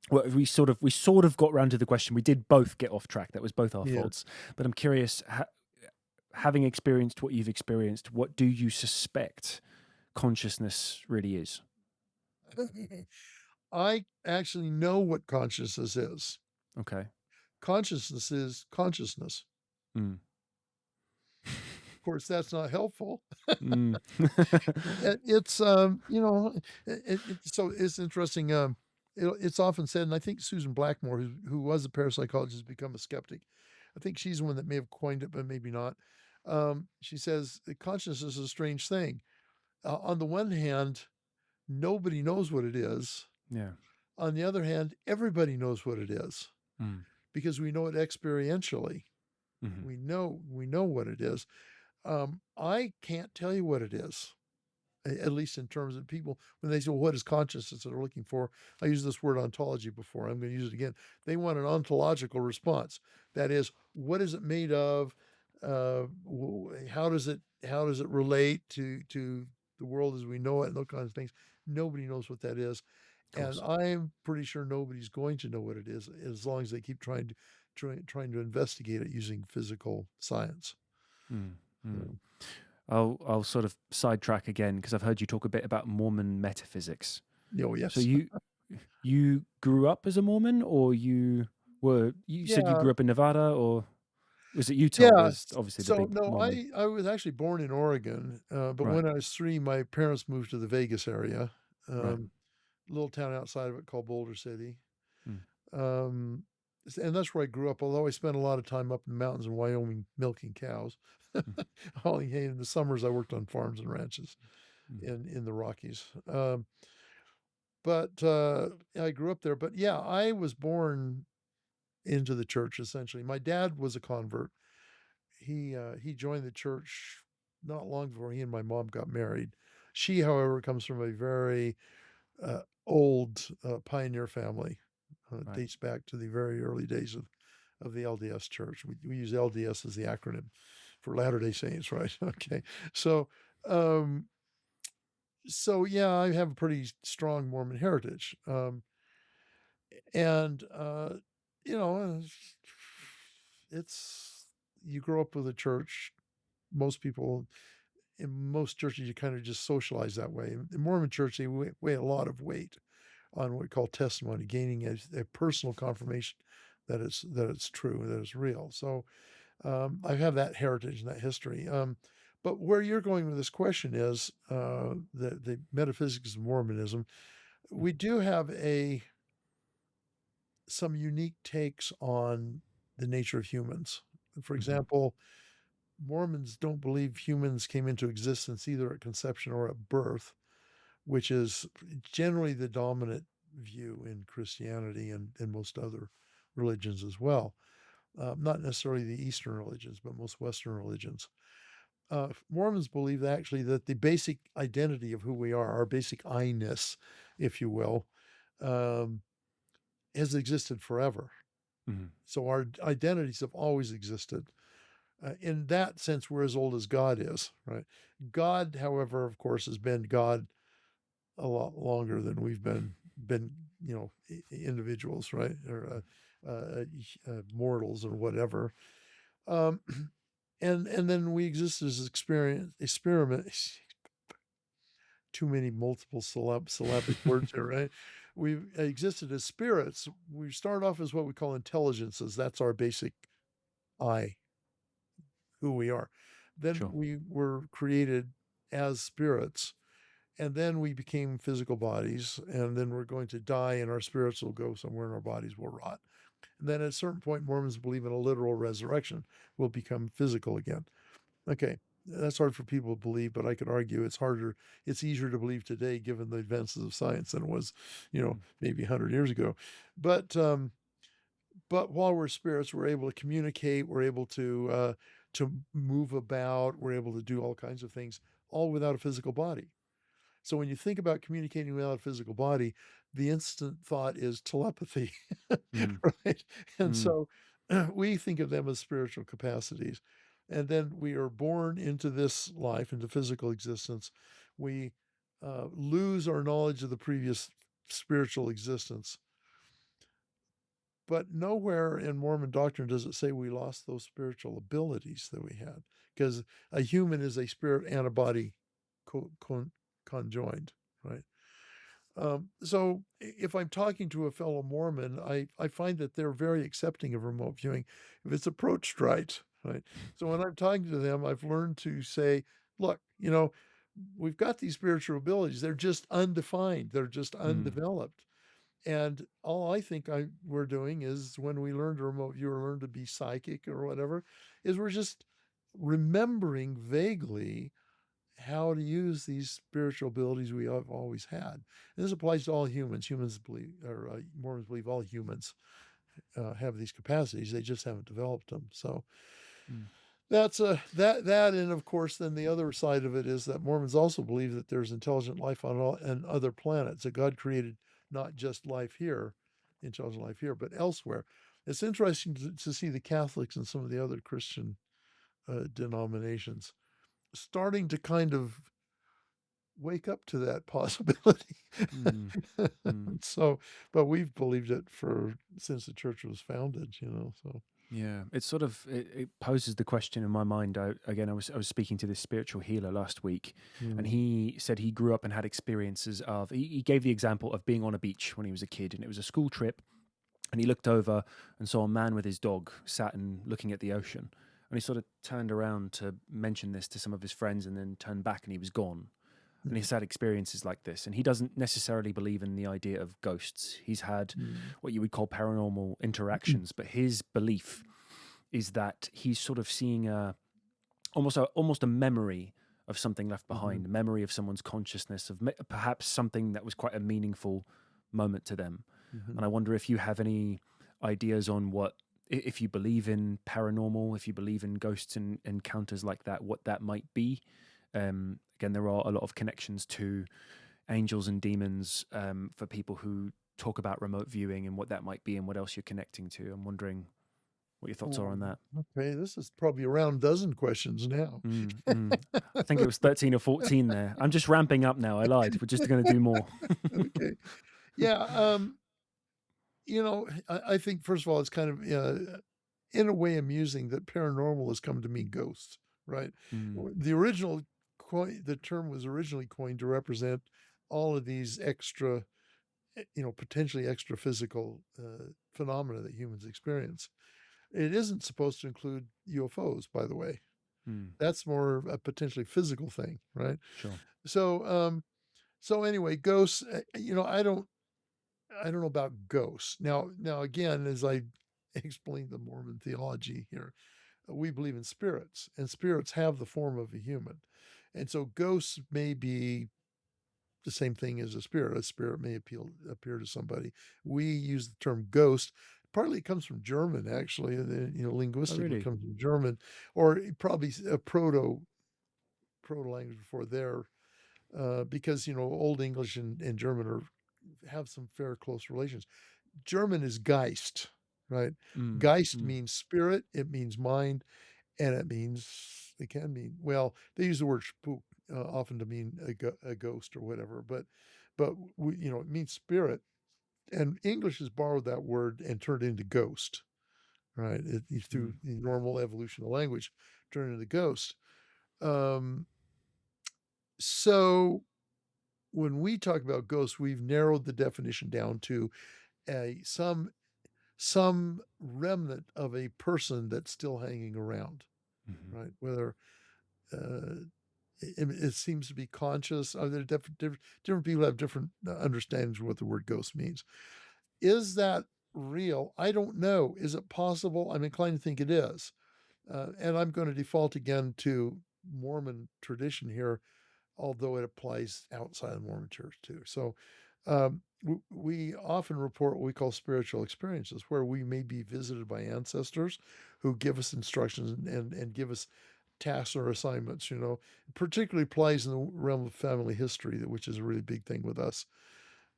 Well, we sort of got round to the question. We did both get off track. That was both our Yeah. faults. But I'm curious, having experienced what you've experienced, what do you suspect consciousness really is? I actually know what consciousness is. Okay. Consciousness is consciousness. Mm. Of course, that's not helpful. Mm. It's so it's interesting. It's often said, and I think Susan Blackmore, who was a parapsychologist, has become a skeptic. I think she's the one that may have coined it, but maybe not. She says that consciousness is a strange thing. On the one hand, nobody knows what it is. Yeah. On the other hand, everybody knows what it is Mm. because we know it experientially. Mm-hmm. We know what it is. I can't tell you what it is, at least in terms of people when they say, well, "What is consciousness?" that they're looking for. I used this word ontology before. I'm going to use it again. They want an ontological response. That is, what is it made of? How does it relate to the world as we know it, and those kinds of things? Nobody knows what that is, and I'm pretty sure nobody's going to know what it is as long as they keep trying to investigate it using physical science. Mm. You Mm. know. I'll sort of sidetrack again because I've heard you talk a bit about Mormon metaphysics. Oh, yes. So you grew up as a Mormon, or you said you Yeah. grew up in Nevada, or was it Utah? Yeah. Was obviously the So big no, Mormon. I was actually born in Oregon, but Right. when I was 3, my parents moved to the Vegas area, Right. little town outside of it called Boulder City. Mm. Um, and that's where I grew up, although I spent a lot of time up in the mountains in Wyoming milking cows. Mm. Hauling hay. In the summers, I worked on farms and ranches Mm. in the Rockies. But I grew up there. But yeah, I was born into the church essentially. My dad was a convert. He joined the church not long before he and my mom got married. She, however, comes from a very old pioneer family. Right. Dates back to the very early days of the LDS Church. We use LDS as the acronym for Latter-day Saints, right? Okay, so yeah, I have a pretty strong Mormon heritage, and you know, it's you grow up with a church. Most people in most churches, you kind of just socialize that way. In Mormon church, they weigh a lot of weight on what we call testimony, gaining a personal confirmation that it's true, that it's real. So I have that heritage and that history. But where you're going with this question is the metaphysics of Mormonism. We do have some unique takes on the nature of humans. For Mm-hmm. example, Mormons don't believe humans came into existence either at conception or at birth, which is generally the dominant view in Christianity and most other religions as well. Not necessarily the Eastern religions, but most Western religions. Mormons believe actually that the basic identity of who we are, our basic I-ness, if you will, has existed forever. Mm-hmm. So our identities have always existed. In that sense, we're as old as God is, right? God, however, of course, has been God a lot longer than we've been individuals, right? Or mortals or whatever. Um, and then we exist as experiment. Too many multiple syllabic words here, right? We've existed as spirits. We start off as what we call intelligences. That's our basic I, who we are. Then Sure. we were created as spirits, and then we became physical bodies, and then we're going to die, and our spirits will go somewhere, and our bodies will rot. And then at a certain point, Mormons believe in a literal resurrection. We'll become physical again. Okay. that's hard for people to believe, but I could argue it's easier to believe today given the advances of science than it was, Mm. maybe 100 years ago. But while we're spirits, we're able to communicate, we're able to move about, we're able to do all kinds of things, all without a physical body. So when you think about communicating without a physical body, the instant thought is telepathy, Mm. right? And Mm. so we think of them as spiritual capacities. And then we are born into this life, into physical existence. We lose our knowledge of the previous spiritual existence. But nowhere in Mormon doctrine does it say we lost those spiritual abilities that we had, because a human is a spirit and a body conjoined, right? So if I'm talking to a fellow Mormon, I find that they're very accepting of remote viewing if it's approached right, right? So when I'm talking to them, I've learned to say, look, we've got these spiritual abilities. They're just undefined. They're just Mm. undeveloped. And all I think we're doing is when we learn to remote view or learn to be psychic or whatever, is we're just remembering vaguely how to use these spiritual abilities we have always had. And this applies to all humans. Humans believe, or Mormons believe all humans have these capacities. They just haven't developed them. So Mm. that's that, and of course, then the other side of it is that Mormons also believe that there's intelligent life on all and other planets. That God created not just life here, intelligent life here, but elsewhere. It's interesting to see the Catholics and some of the other Christian denominations starting to kind of wake up to that possibility. Mm. Mm. So, but we've believed it since the church was founded, so. Yeah, it's sort of it poses the question in my mind. I was speaking to this spiritual healer last week, and Mm. he said he grew up and had experiences of. He gave the example of being on a beach when he was a kid, and it was a school trip, and he looked over and saw a man with his dog sat and looking at the ocean, and he sort of turned around to mention this to some of his friends, and then turned back, and he was gone. And he's had experiences like this, and he doesn't necessarily believe in the idea of ghosts. He's had Mm. what you would call paranormal interactions, but his belief is that he's sort of seeing almost a memory of something left behind, Mhm. a memory of someone's consciousness, of perhaps something that was quite a meaningful moment to them. Mhm. And I wonder if you have any ideas on if you believe in paranormal, if you believe in ghosts and encounters like that, what that might be. Again, there are a lot of connections to angels and demons for people who talk about remote viewing and what that might be and what else you're connecting to. I'm wondering what your thoughts are on that. Okay, this is probably around dozen questions now. Mm, mm. I think it was 13 or 14 there. I'm just ramping up now. I lied. We're just going to do more. Okay. Yeah, I think first of all, it's kind of in a way amusing that paranormal has come to mean ghosts, right? Mm, The term was originally coined to represent all of these extra, potentially extra physical phenomena that humans experience. It isn't supposed to include UFOs, by the way. mm, That's more a potentially physical thing, right? sure. So anyway, ghosts. I don't know about ghosts. Now again, as I explained the Mormon theology here, we believe in spirits, and spirits have the form of a human, and so ghosts may be the same thing as a spirit. A spirit may appear to somebody. We use the term ghost. Partly it comes from German, actually. Oh, Linguistically really? comes from German, or probably a proto language before there, because Old English and German have some fair close relations. German is Geist, right? Mm, Geist mm, means spirit, it means mind, and it can mean, well, they use the word spook often to mean a ghost or whatever, but it means spirit. And English has borrowed that word and turned it into ghost, right? Through mm, the normal evolution of language, turned it into ghost. Um, so when we talk about ghosts, we've narrowed the definition down to a some remnant of a person that's still hanging around, mhm. right? Whether it seems to be conscious. There different people have different understandings of what the word ghost means. Is that real? I don't know. Is it possible? I'm inclined to think it is. And I'm going to default again to Mormon tradition here, although it applies outside the Mormon church too. So we often report what we call spiritual experiences, where we may be visited by ancestors who give us instructions and give us tasks or assignments. Particularly applies in the realm of family history, which is a really big thing with us.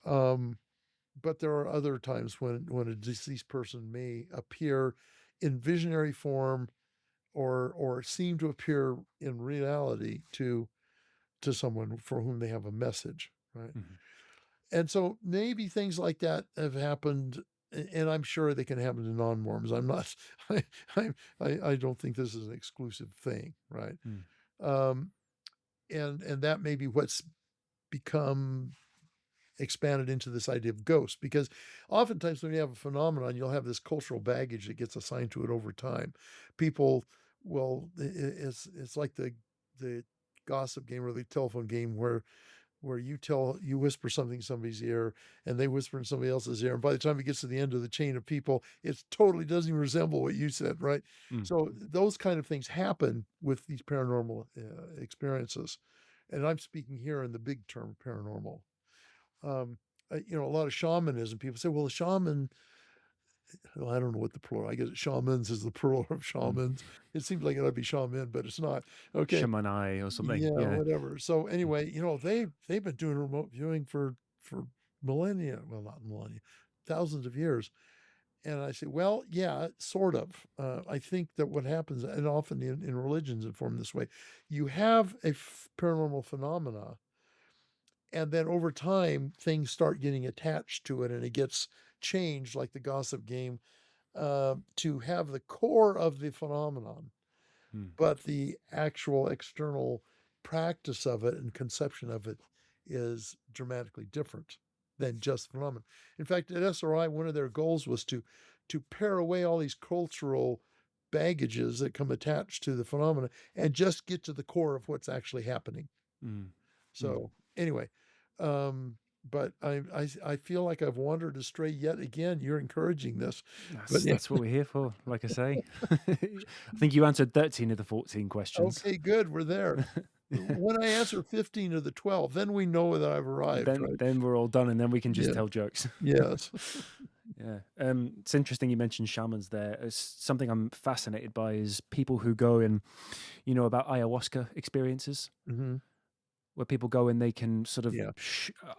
But there are other times when a deceased person may appear in visionary form or seem to appear in reality to someone for whom they have a message, right? Mhm. And so maybe things like that have happened, and I'm sure they can happen to non-Mormons. I'm not, I don't think this is an exclusive thing, right? Mm. And that may be what's become expanded into this idea of ghosts, because oftentimes when you have a phenomenon, you'll have this cultural baggage that gets assigned to it over time. People will, it's like the gossip game or the telephone game where you whisper something in somebody's ear and they whisper in somebody else's ear, and by the time it gets to the end of the chain of people, it totally doesn't even resemble what you said, right? Mm. So those kind of things happen with these paranormal experiences, and I'm speaking here in the big term paranormal. A lot of shamanism, people say, well, a shaman, well, I don't know what the plural, I guess shamans is the plural of Mm. shamans. It seems like it ought to be shaman, but it's not. Okay. Shamanai or something. Yeah, Yeah. whatever. So Mm. anyway, they've been doing remote viewing for millennia. Well, not millennia, thousands of years. And I say, well, yeah, sort of. I think that what happens, and often in religions informed this way, you have a paranormal phenomena, and then over time things start getting attached to it, and it gets changed, like the gossip game, to have the core of the phenomenon, Mm. but the actual external practice of it and conception of it is dramatically different than just phenomenon. In fact, at SRI, one of their goals was to pare away all these cultural baggages that come attached to the phenomena and just get to the core of what's actually happening. Mm. Mm. So anyway, but I feel like I've wandered astray yet again. You're encouraging this, but That's what we're here for. Like I say, I think you answered 13 of the 14 questions. okay, good. We're there. When I answer 15 of the 12, then we know that I've arrived, right? Then we're all done, and then we can just Yeah. tell jokes. Yes. Yeah. It's interesting you mentioned shamans there. It's something I'm fascinated by is people who go and, about ayahuasca experiences Hmm. where people go and they can sort of Yeah.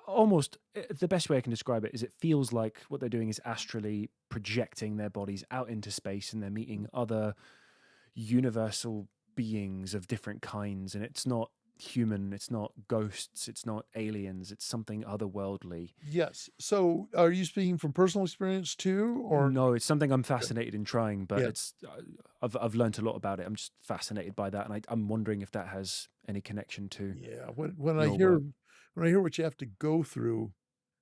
almost the best way I can describe it is it feels like what they're doing is astrally projecting their bodies out into space and they're meeting other universal beings of different kinds. And it's not human, it's not ghosts, it's not aliens, it's something otherworldly. Yes. So are you speaking from personal experience too, or? No, it's something I'm fascinated in trying, but Yeah. it's I've learned a lot about it. I'm just fascinated by that, and I'm wondering if that has any connection to Yeah. When I your hear work. what you have to go through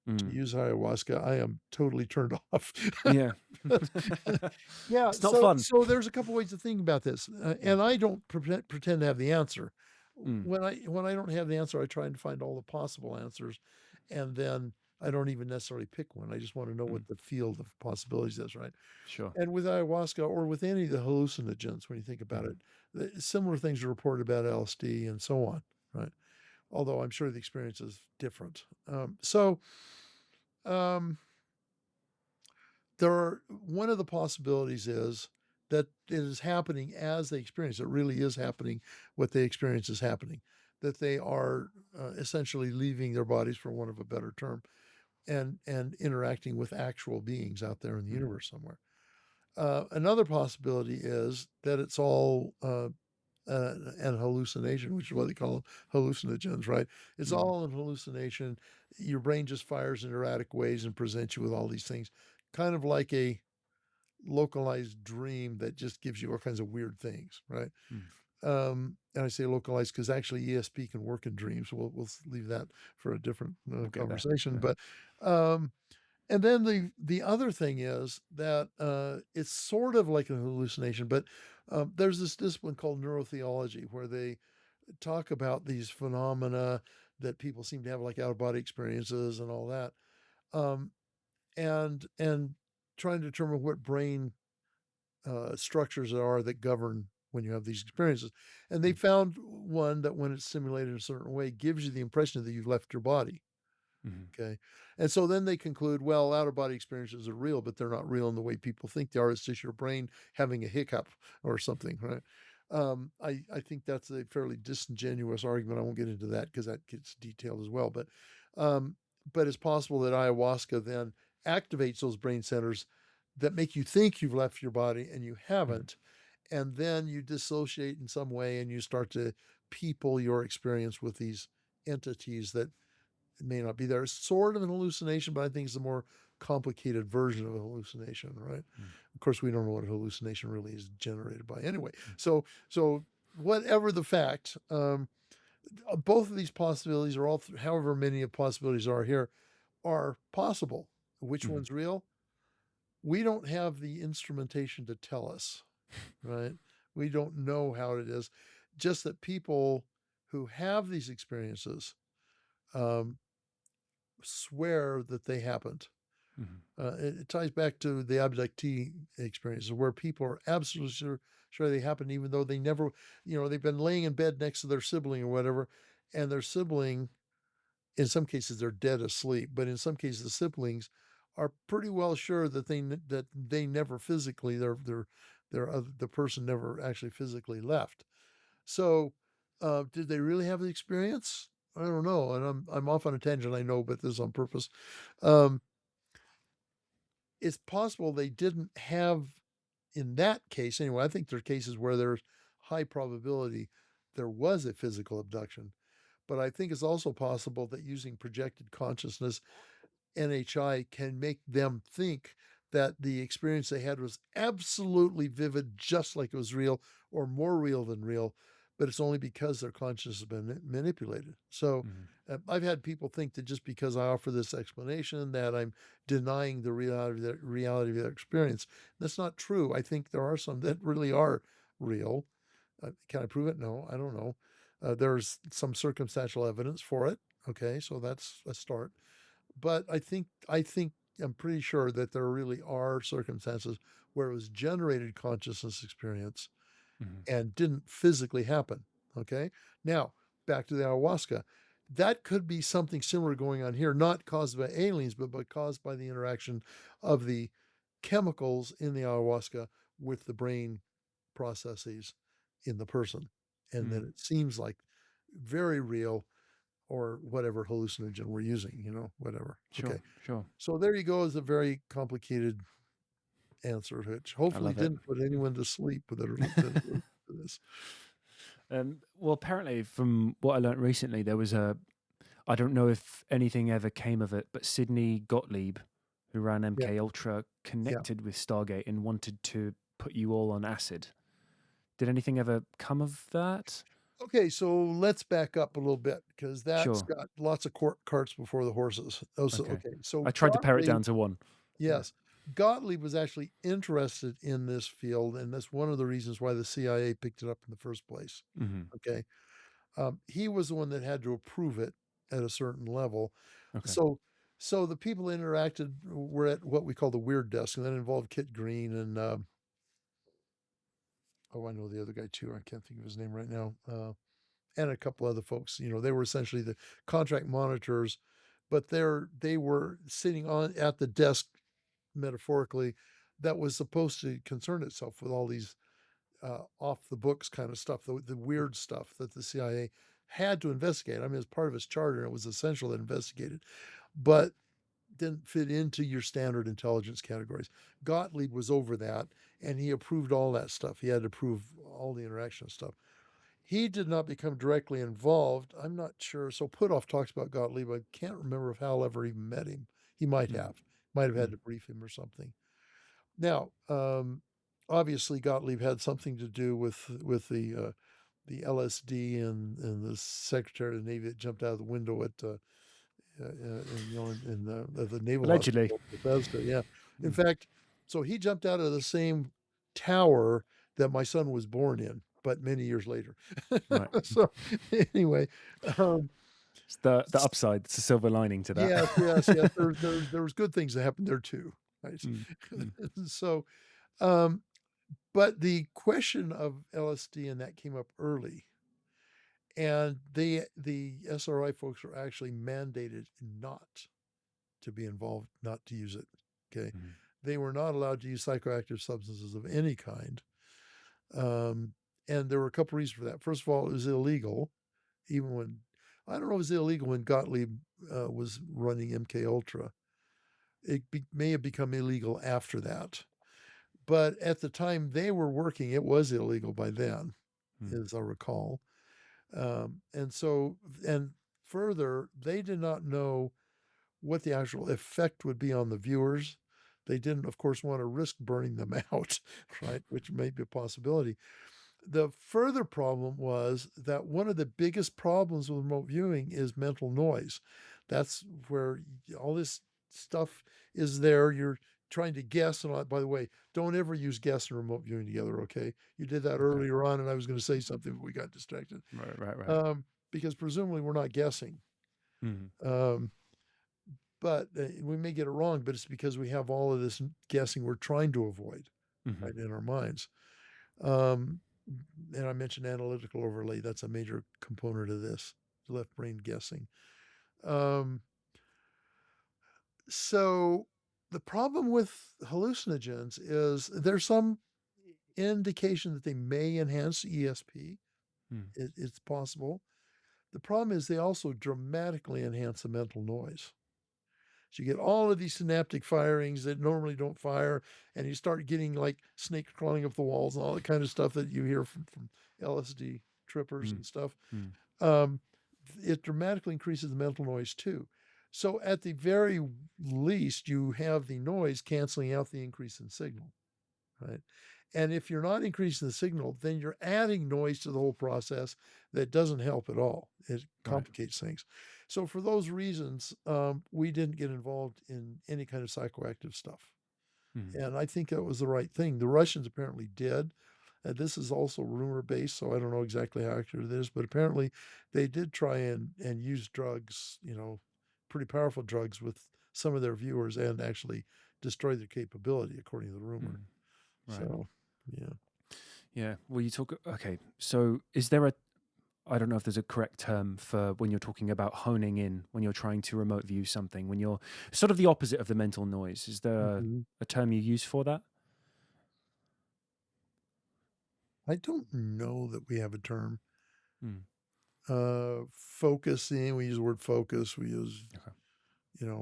to Mm. use ayahuasca, I am totally turned off. Yeah, Yeah. it's not So fun. there's a couple ways to think about this, and I don't pretend to have the answer. Mm. When I don't have the answer, I try and find all the possible answers, and then I don't even necessarily pick one. I just want to know Mm. what the field of possibilities is, right? Sure. And with ayahuasca or with any of the hallucinogens, when you think about it, similar things are reported about LSD and so on, right? Although I'm sure the experience is different. Um, one of the possibilities is that it is happening as they experience it. Really is happening. What they experience is happening. That they are essentially leaving their bodies, for want of a better term, and interacting with actual beings out there in the Mm. universe somewhere. Another possibility is that it's all an hallucination, which is what they call hallucinogens, right? It's Mm. all an hallucination. Your brain just fires in erratic ways and presents you with all these things, kind of like a localized dream that just gives you all kinds of weird things, right? Mm. And I say localized because actually ESP can work in dreams. We'll leave that for a different We'll get there. conversation. Yeah. But and then the other thing is that it's sort of like a hallucination, but there's this discipline called neurotheology where they talk about these phenomena that people seem to have, like out of body experiences and all that, um, and trying to determine what brain structures there are that govern when you have these experiences. And they found one that when it's simulated in a certain way gives you the impression that you've left your body. Okay. And so then they conclude, well, out of body experiences are real, but they're not real in the way people think they are. It's just your brain having a hiccup or something, right? I think that's a fairly disingenuous argument. I won't get into that because that gets detailed as well. But it's possible that ayahuasca then activates those brain centers that make you think you've left your body and you haven't. And then you dissociate in some way and you start to people your experience with these entities that may not be there. It's sort of an hallucination, but I think it's a more complicated version of a hallucination, right? Of course, we don't know what a hallucination really is generated by anyway. So whatever the fact, both of these possibilities, or however many of possibilities are here, are possible. Which one's real? We don't have the instrumentation to tell us, right? We don't know how it is. Just that people who have these experiences swear that they happened. It ties back to the abductee experiences where people are absolutely sure they happened, even though they never, they've been laying in bed next to their sibling or whatever, and their sibling, in some cases, they're dead asleep, but in some cases, the siblings are pretty well sure that they never physically, the person never actually physically left. So, did they really have the experience? I don't know, and I'm off on a tangent, I know, but this is on purpose. It's possible they didn't have, in that case anyway. I think there are cases where there's high probability there was a physical abduction, but I think it's also possible that using projected consciousness, NHI can make them think that the experience they had was absolutely vivid, just like it was real, or more real than real, but it's only because their consciousness has been manipulated. So I've had people think that just because I offer this explanation that I'm denying the reality of their experience. That's not true. I think there are some that really are real. Can I prove it? No, I don't know. There's some circumstantial evidence for it. Okay, so that's a start. But I think I'm pretty sure that there really are circumstances where it was generated consciousness experience and didn't physically happen. Okay. Now, back to the ayahuasca. That could be something similar going on here, not caused by aliens, but caused by the interaction of the chemicals in the ayahuasca with the brain processes in the person. And then it seems like very real, or whatever hallucinogen we're using, whatever. Sure. So there you go, is a very complicated answer, which hopefully didn't put anyone to sleep with this. Well, apparently, from what I learned recently, there was I don't know if anything ever came of it, but Sidney Gottlieb, who ran MK Ultra, connected with Stargate and wanted to put you all on acid. Did anything ever come of that? Okay, so let's back up a little bit, because that's got lots of carts before the horses. Okay. So I tried to pare it down to one. Yes. Gottlieb was actually interested in this field, and that's one of the reasons why the CIA picked it up in the first place. Okay. He was the one that had to approve it at a certain level. So the people interacted were at what we call the weird desk, and that involved Kit Green and I know the other guy too. I can't think of his name right now. And a couple other folks. They were essentially the contract monitors, but they were sitting at the desk, metaphorically, that was supposed to concern itself with all these off the books kind of stuff, the weird stuff that the CIA had to investigate. I mean, as part of its charter, it was essential that investigated, but didn't fit into your standard intelligence categories. Gottlieb was over that, and he approved all that stuff. He had to approve all the interaction stuff. He did not become directly involved. I'm not sure. So Puthoff talks about Gottlieb. I can't remember if Hal ever even met him. He might have had to brief him or something. Now, obviously, Gottlieb had something to do with the LSD and the Secretary of the Navy that jumped out of the window at in the Naval Allegedly. Hospital, Bethesda. Yeah. In fact, so he jumped out of the same tower that my son was born in, but many years later. Right. So anyway, it's the upside. It's a silver lining to that. Yes. There was good things that happened there too. Right. So But the question of LSD and that came up early. And the SRI folks were actually mandated not to be involved, not to use it. Okay. Mm-hmm. They were not allowed to use psychoactive substances of any kind. And there were a couple reasons for that. First of all, it was illegal, even when, I don't know if it was illegal when Gottlieb was running MK Ultra. It may have become illegal after that. But at the time they were working, it was illegal by then, as I recall. And further, they did not know what the actual effect would be on the viewers. They didn't, of course, want to risk burning them out, right? Which may be a possibility. The further problem was that one of the biggest problems with remote viewing is mental noise. That's where all this stuff is there. You're trying to guess. And by the way, don't ever use guess and remote viewing together, okay? You did that earlier on, and I was going to say something, but we got distracted. Right. Because presumably we're not guessing. Mm-hmm. But we may get it wrong, but it's because we have all of this guessing we're trying to avoid, Mm-hmm. right, in our minds. And I mentioned analytical overlay. That's a major component of this, left brain guessing. So the problem with hallucinogens is there's some indication that they may enhance ESP. It's possible. The problem is they also dramatically enhance the mental noise. So you get all of these synaptic firings that normally don't fire, and you start getting like snakes crawling up the walls and all the kind of stuff that you hear from LSD trippers and stuff. It dramatically increases the mental noise too. So at the very least, you have the noise canceling out the increase in signal, right? And if you're not increasing the signal, then you're adding noise to the whole process that doesn't help at all. It complicates things. So for those reasons, we didn't get involved in any kind of psychoactive stuff. And I think that was the right thing. The Russians apparently did. This is also rumor based, so I don't know exactly how accurate it is, but apparently they did try and use drugs, pretty powerful drugs with some of their viewers and actually destroy their capability, according to the rumor. Right. So, yeah. Yeah. Well, you talk. Okay. So, is there I don't know if there's a correct term for when you're talking about honing in, when you're trying to remote view something, when you're sort of the opposite of the mental noise. Is there a term you use for that? I don't know that we have a term. Mm. Focusing, we use the word focus. We use,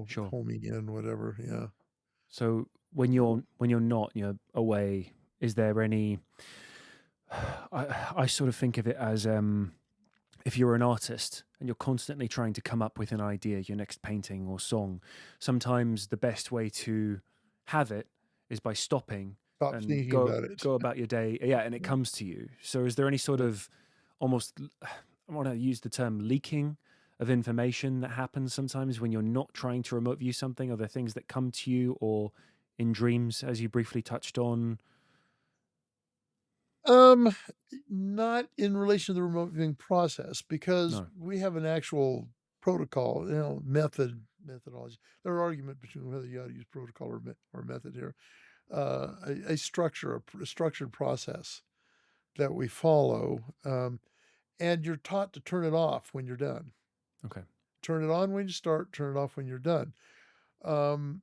Sure. homing in, whatever. Yeah. So when you're not, you're away, is there any I sort of think of it as if you're an artist and you're constantly trying to come up with an idea, your next painting or song, sometimes the best way to have it is by stopping Stop and thinking about it. go about your day. Yeah, and it comes to you. So is there any sort of almost, I want to use the term leaking of information that happens sometimes when you're not trying to remote view something? Are there things that come to you or in dreams, as you briefly touched on? Not in relation to the remote viewing process, because No. we have an actual protocol, methodology. There's an argument between whether you ought to use protocol or method here. A structured process that we follow, and you're taught to turn it off when you're done. Okay. Turn it on when you start, turn it off when you're done. And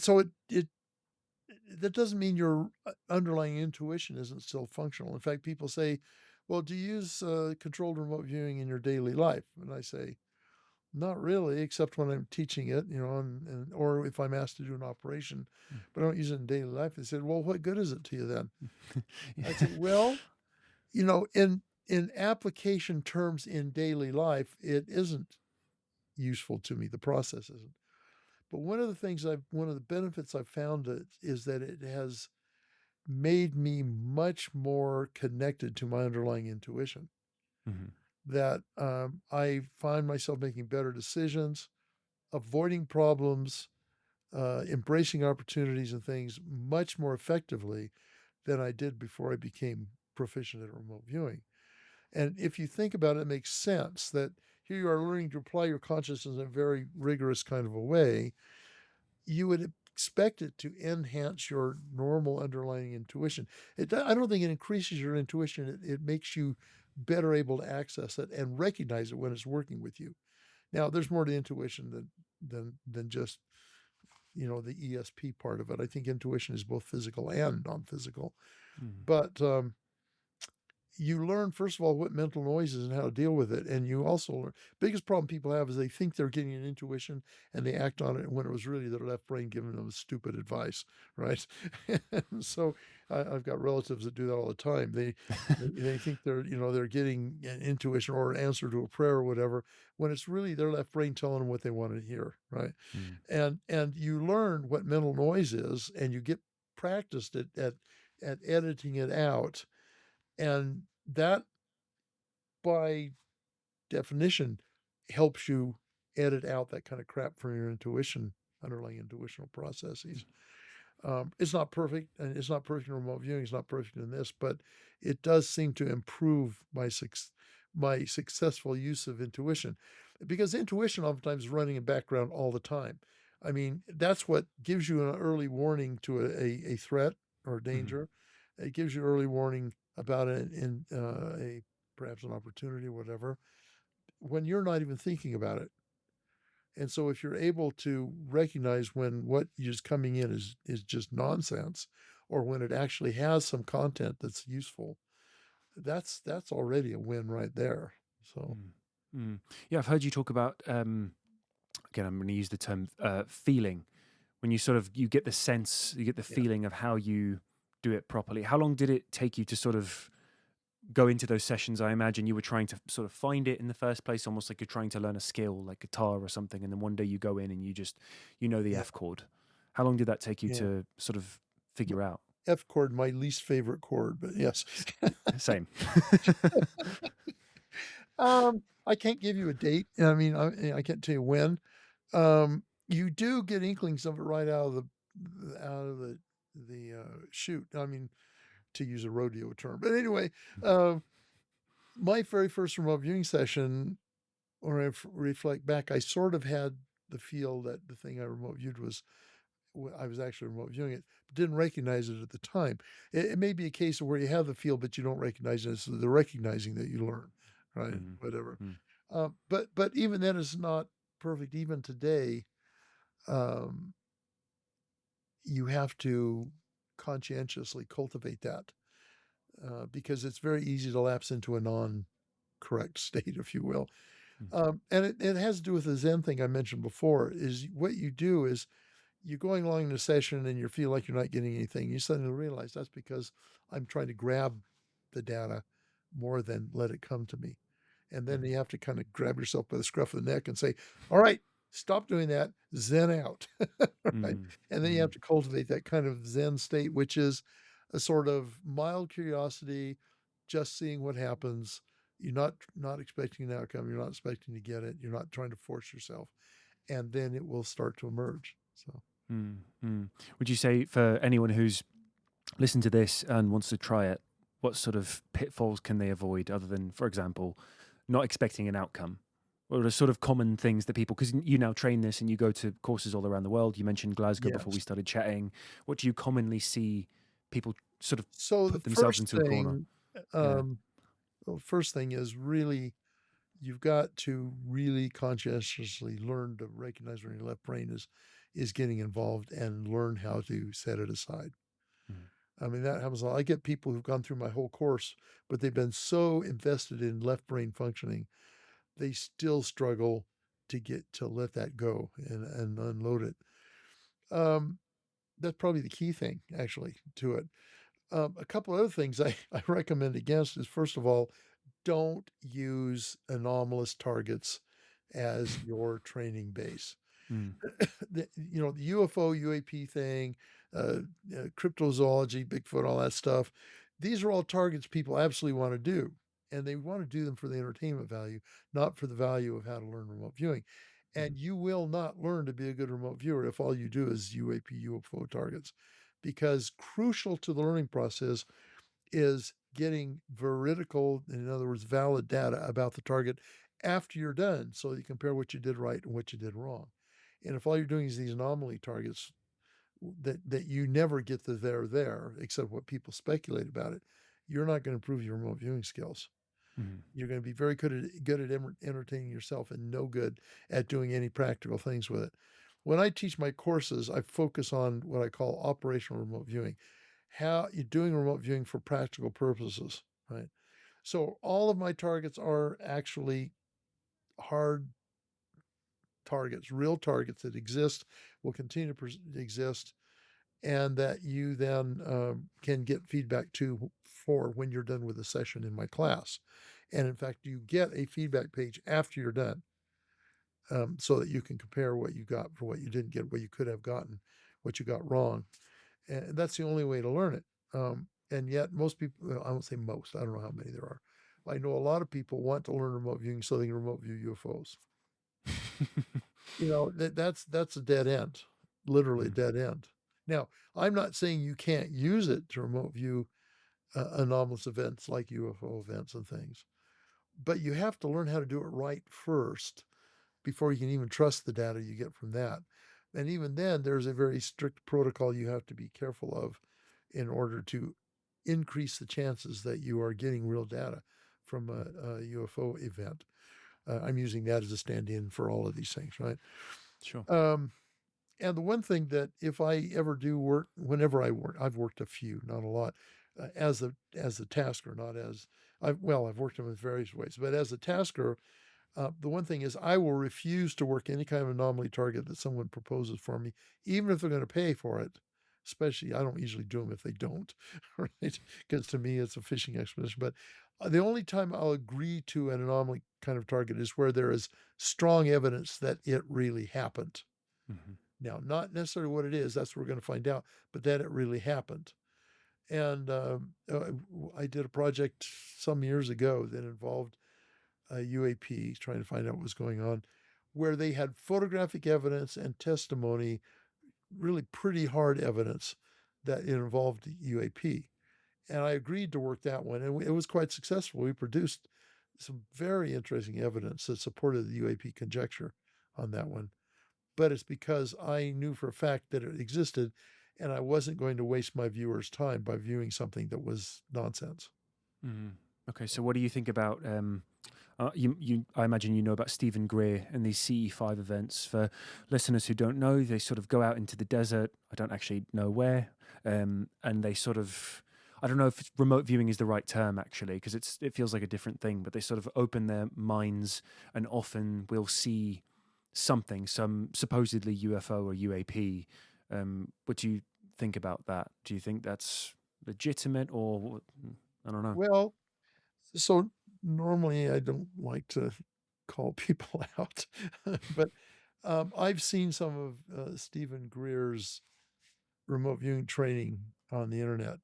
so it that doesn't mean your underlying intuition isn't still functional. In fact, people say, well, do you use controlled remote viewing in your daily life? And I say, not really, except when I'm teaching it, or if I'm asked to do an operation, but I don't use it in daily life. They said, well, what good is it to you then? I said, well, in application terms in daily life, it isn't useful to me. The process isn't. But one of the benefits I've found is that it has made me much more connected to my underlying intuition. That I find myself making better decisions, avoiding problems, embracing opportunities and things much more effectively than I did before I became proficient at remote viewing. And if you think about it, it makes sense that here you are learning to apply your consciousness in a very rigorous kind of a way. You would expect it to enhance your normal underlying intuition. I don't think it increases your intuition. It makes you better able to access it and recognize it when it's working with you. Now, there's more to intuition than just the ESP part of it. I think intuition is both physical and non-physical. But you learn, first of all, what mental noise is and how to deal with it. And you also learn, biggest problem people have is they think they're getting an intuition and they act on it when it was really their left brain giving them stupid advice, right? And so I've got relatives that do that all the time. They think they're getting an intuition or an answer to a prayer or whatever, when it's really their left brain telling them what they want to hear, right? And you learn what mental noise is, and you get practiced at editing it out. And that, by definition, helps you edit out that kind of crap from your underlying intuitional processes. It's not perfect, and it's not perfect in remote viewing. It's not perfect in this, but it does seem to improve my successful use of intuition, because intuition oftentimes is running in background all the time. I mean, that's what gives you an early warning to a threat or danger. It gives you early warning about perhaps an opportunity or whatever, when you're not even thinking about it. And so if you're able to recognize when what is coming in is just nonsense, or when it actually has some content that's useful, that's already a win right there. So Yeah, I've heard you talk about again, I'm going to use the term feeling. When you get the sense, you get the feeling of how you do it properly. How long did it take you to sort of go into those sessions? I imagine you were trying to sort of find it in the first place, almost like you're trying to learn a skill like guitar or something, and then one day you go in and you know the F chord. How long did that take you to sort of figure out? F chord, my least favorite chord, but yes. Same. I can't give you a date. I mean, I can't tell you when. You do get inklings of it right out of the chute. I mean, to use a rodeo term. But anyway, my very first remote viewing session, when I reflect back, I sort of had the feel that the thing I remote viewed I was actually remote viewing it, but didn't recognize it at the time. It may be a case of where you have the feel, but you don't recognize it. So the recognizing that you learn, right? Whatever. But even then, it's not perfect. Even today, you have to conscientiously cultivate that, because it's very easy to lapse into a non-correct state, if you will. And it has to do with the Zen thing I mentioned before. Is what you do is you're going along in a session and you feel like you're not getting anything. You suddenly realize that's because I'm trying to grab the data more than let it come to me. And then you have to kind of grab yourself by the scruff of the neck and say, all right, stop doing that, Zen out. Right? And then you have to cultivate that kind of Zen state, which is a sort of mild curiosity, just seeing what happens. You're not expecting an outcome. You're not expecting to get it. You're not trying to force yourself. And then it will start to emerge. So, would you say, for anyone who's listened to this and wants to try it, what sort of pitfalls can they avoid, other than, for example, not expecting an outcome? What are the sort of common things that people, because you now train this and you go to courses all around the world. You mentioned Glasgow before we started chatting. What do you commonly see people sort of put themselves into a corner? The first thing is, really, you've got to really conscientiously learn to recognize when your left brain is getting involved, and learn how to set it aside. I mean, that happens a lot. I get people who've gone through my whole course, but they've been so invested in left brain functioning, they still struggle to let that go and unload it. That's probably the key thing, actually, to it. A couple other things I recommend against is, first of all, don't use anomalous targets as your training base. The UFO, UAP thing, cryptozoology, Bigfoot, all that stuff. These are all targets people absolutely want to do, and they want to do them for the entertainment value, not for the value of how to learn remote viewing. And you will not learn to be a good remote viewer if all you do is UAP, UFO targets, because crucial to the learning process is getting veridical, in other words, valid data about the target after you're done, so you compare what you did right and what you did wrong. And if all you're doing is these anomaly targets, that you never get the there, except what people speculate about it, you're not going to improve your remote viewing skills. Mhm. You're going to be very good at entertaining yourself and no good at doing any practical things with it. When I teach my courses, I focus on what I call operational remote viewing. How you're doing remote viewing for practical purposes, right? So all of my targets are actually hard targets, real targets that exist, will continue to exist, and that you then can get feedback for when you're done with a session in my class. And in fact, you get a feedback page after you're done, so that you can compare what you got for what you didn't get, what you could have gotten, what you got wrong. And that's the only way to learn it. And yet most people, well, I won't say most, I don't know how many there are. I know a lot of people want to learn remote viewing so they can remote view UFOs. That's a dead end, literally a dead end. Now, I'm not saying you can't use it to remote view anomalous events like UFO events and things, but you have to learn how to do it right first before you can even trust the data you get from that. And even then, there's a very strict protocol you have to be careful of in order to increase the chances that you are getting real data from a UFO event. I'm using that as a stand-in for all of these things, right? Sure. And the one thing that if I ever do work, whenever I work, I've worked a few, not a lot, as a tasker, not as I've worked them in various ways, but as a tasker, the one thing is I will refuse to work any kind of anomaly target that someone proposes for me, even if they're going to pay for it. Especially, I don't usually do them if they don't, right? Because to me, it's a fishing expedition. But the only time I'll agree to an anomaly kind of target is where there is strong evidence that it really happened. Mm-hmm. Now, not necessarily what it is, that's what we're going to find out, but that it really happened. And I did a project some years ago that involved UAP, trying to find out what was going on, where they had photographic evidence and testimony, really pretty hard evidence that it involved UAP. And I agreed to work that one, and it was quite successful. We produced some very interesting evidence that supported the UAP conjecture on that one. But it's because I knew for a fact that it existed, and I wasn't going to waste my viewers' time by viewing something that was nonsense. Mm-hmm. Okay, so what do you think about I imagine you know about Stephen Greer and these CE5 events. For listeners who don't know, they sort of go out into the desert. I don't actually know where, and they sort of, I don't know if remote viewing is the right term actually, because it feels like a different thing. But they sort of open their minds, and often we'll see something, some supposedly UFO or UAP. What do you think about that? Do you think that's legitimate, or I don't know? Well, so normally I don't like to call people out, but I've seen some of Stephen Greer's remote viewing training on the internet,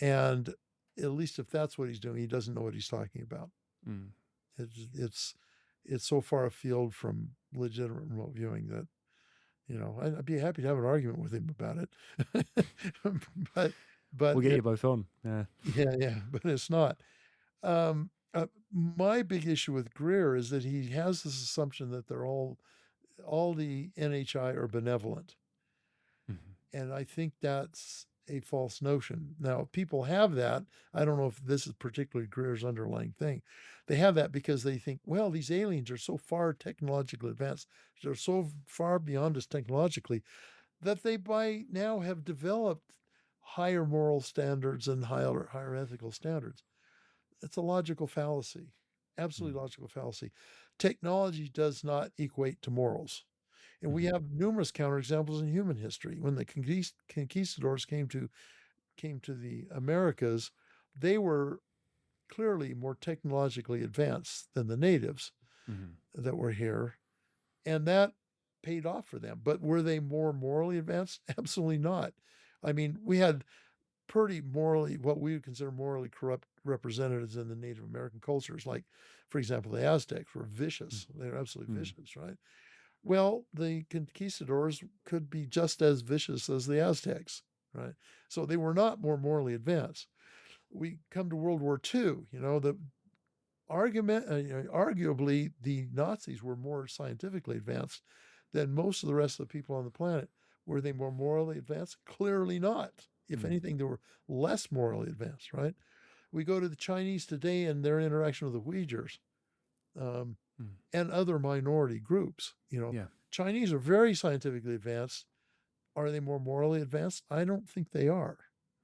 and at least if that's what he's doing, he doesn't know what he's talking about. Mm. It's it's so far afield from legitimate remote viewing that I'd be happy to have an argument with him about it, but We'll get you both on. Yeah. yeah, but it's not. My big issue with Greer is that he has this assumption that they're all the NHI are benevolent. Mm-hmm. And I think that's a false notion. Now, people have that. I don't know if this is particularly Greer's underlying thing. They have that because they think, well, these aliens are so far technologically advanced, they're so far beyond us technologically, that they by now have developed higher moral standards and higher ethical standards. It's a logical fallacy, absolutely logical fallacy. Technology does not equate to morals. And we have numerous counterexamples in human history. When the conquistadors came to the Americas, they were clearly more technologically advanced than the natives that were here, and that paid off for them. But were they more morally advanced? Absolutely not. I mean, we had pretty morally, what we would consider morally corrupt representatives in the Native American cultures. Like, for example, the Aztecs were vicious. They were absolutely vicious, right? Well, the conquistadors could be just as vicious as the Aztecs, right? So they were not more morally advanced. We come to World War II, the arguably the Nazis were more scientifically advanced than most of the rest of the people on the planet. Were they more morally advanced? Clearly not. If anything, they were less morally advanced, right? We go to the Chinese today and their interaction with the Uyghurs and other minority groups. Yeah. Chinese are very scientifically advanced. Are they more morally advanced? I don't think they are.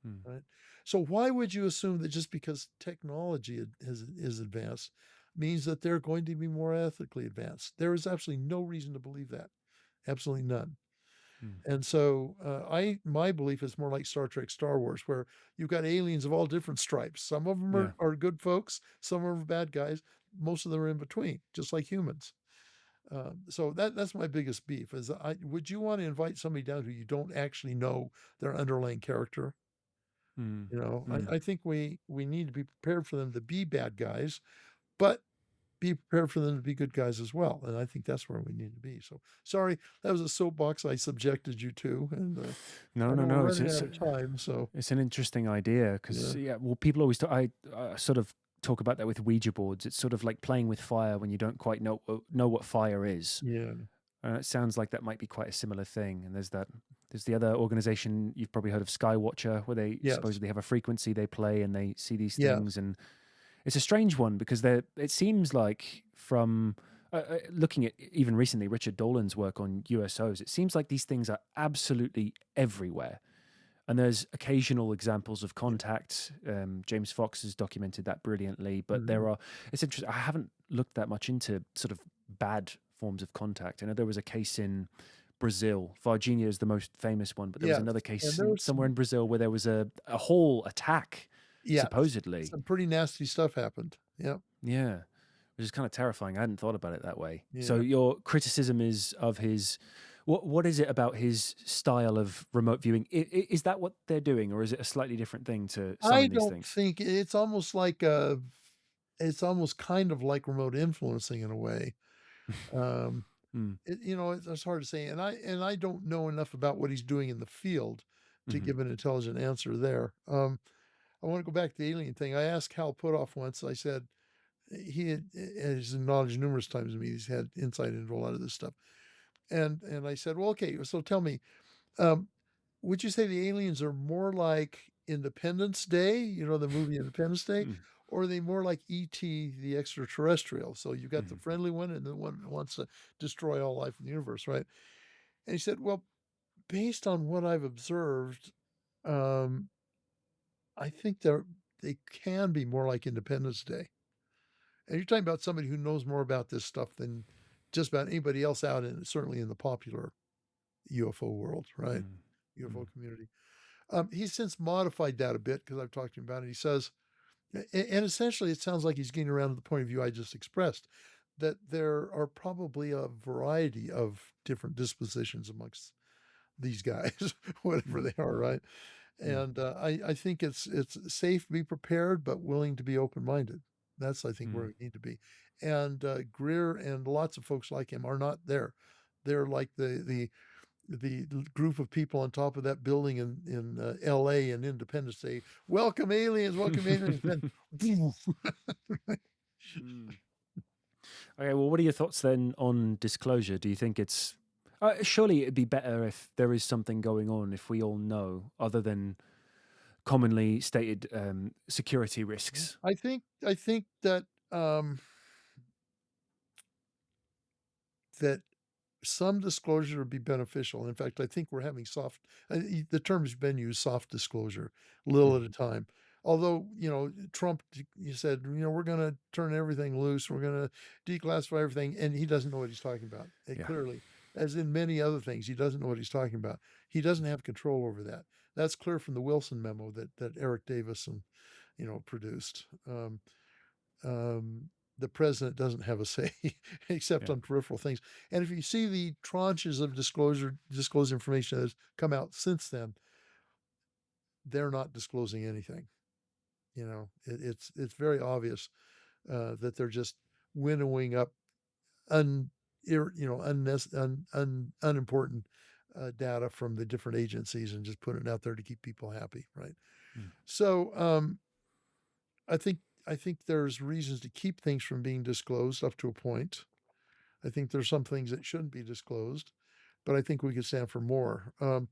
Right? So why would you assume that just because technology is advanced means that they're going to be more ethically advanced? There is absolutely no reason to believe that. Absolutely none. And so my belief is more like Star Trek, Star Wars, where you've got aliens of all different stripes. Some of them are good folks, some are bad guys. Most of them are in between, just like humans. So that's my biggest beef. Would you want to invite somebody down who you don't actually know their underlying character? I think we need to be prepared for them to be bad guys, but be prepared for them to be good guys as well. And I think that's where we need to be. So sorry, that was a soapbox I subjected you to. And No. we're running out of time. So it's an interesting idea because well, people always I sort of talk about that with Ouija boards. It's sort of like playing with fire when you don't quite know what fire is. Yeah. It sounds like that might be quite a similar thing. And there's the other organization you've probably heard of, Skywatcher, where they supposedly have a frequency they play and they see these things. And it's a strange one because it seems like from looking at even recently Richard Dolan's work on USOs, it seems like these things are absolutely everywhere. And there's occasional examples of contact. James Fox has documented that brilliantly, but it's interesting. I haven't looked that much into sort of bad forms of contact. I know there was a case in Brazil. Varginha is the most famous one, but there was another case somewhere in Brazil where there was a whole attack, supposedly. Some pretty nasty stuff happened. Yeah. Yeah. Which is kind of terrifying. I hadn't thought about it that way. Yeah. So your criticism is of his... What is it about his style of remote viewing? Is that what they're doing, or is it a slightly different thing to some of these things? I don't think it's almost like it's almost kind of like remote influencing in a way. It's hard to say, and I don't know enough about what he's doing in the field to give an intelligent answer there. I want to go back to the alien thing. I asked Hal Puthoff once. I said he's acknowledged numerous times to me he's had insight into a lot of this stuff. And I said, well, okay, so tell me, would you say the aliens are more like Independence Day, the movie Independence Day, or are they more like E.T., the extraterrestrial? So you've got the friendly one and the one that wants to destroy all life in the universe, right? And he said, well, based on what I've observed, I think they can be more like Independence Day. And you're talking about somebody who knows more about this stuff than just about anybody else out certainly in the popular UFO world, right? UFO community. He's since modified that a bit because I've talked to him about it. He says, and essentially it sounds like he's getting around to the point of view I just expressed, that there are probably a variety of different dispositions amongst these guys, whatever they are, right? And I think it's safe to be prepared, but willing to be open-minded. That's, I think, where we need to be. And Greer and lots of folks like him are not there. They're like the group of people on top of that building in L.A. and Independence Day. Welcome aliens, welcome aliens. Okay, well, what are your thoughts then on disclosure? Do you think it's surely it'd be better if there is something going on if we all know, other than commonly stated security risks? I think that that some disclosure would be beneficial. In fact, I think we're having the term's been used, soft disclosure, little at a time. Although, Trump, you said, we're going to turn everything loose. We're going to declassify everything. And he doesn't know what he's talking about. Clearly, as in many other things, he doesn't know what he's talking about. He doesn't have control over that. That's clear from the Wilson memo that Eric Davis produced. The president doesn't have a say except on peripheral things. And if you see the tranches of disclosed information that has come out since then, they're not disclosing anything. It's very obvious that they're just winnowing up unimportant data from the different agencies and just putting it out there to keep people happy, right? So I think there's reasons to keep things from being disclosed up to a point. I think there's some things that shouldn't be disclosed. but I think we could stand for more. I'm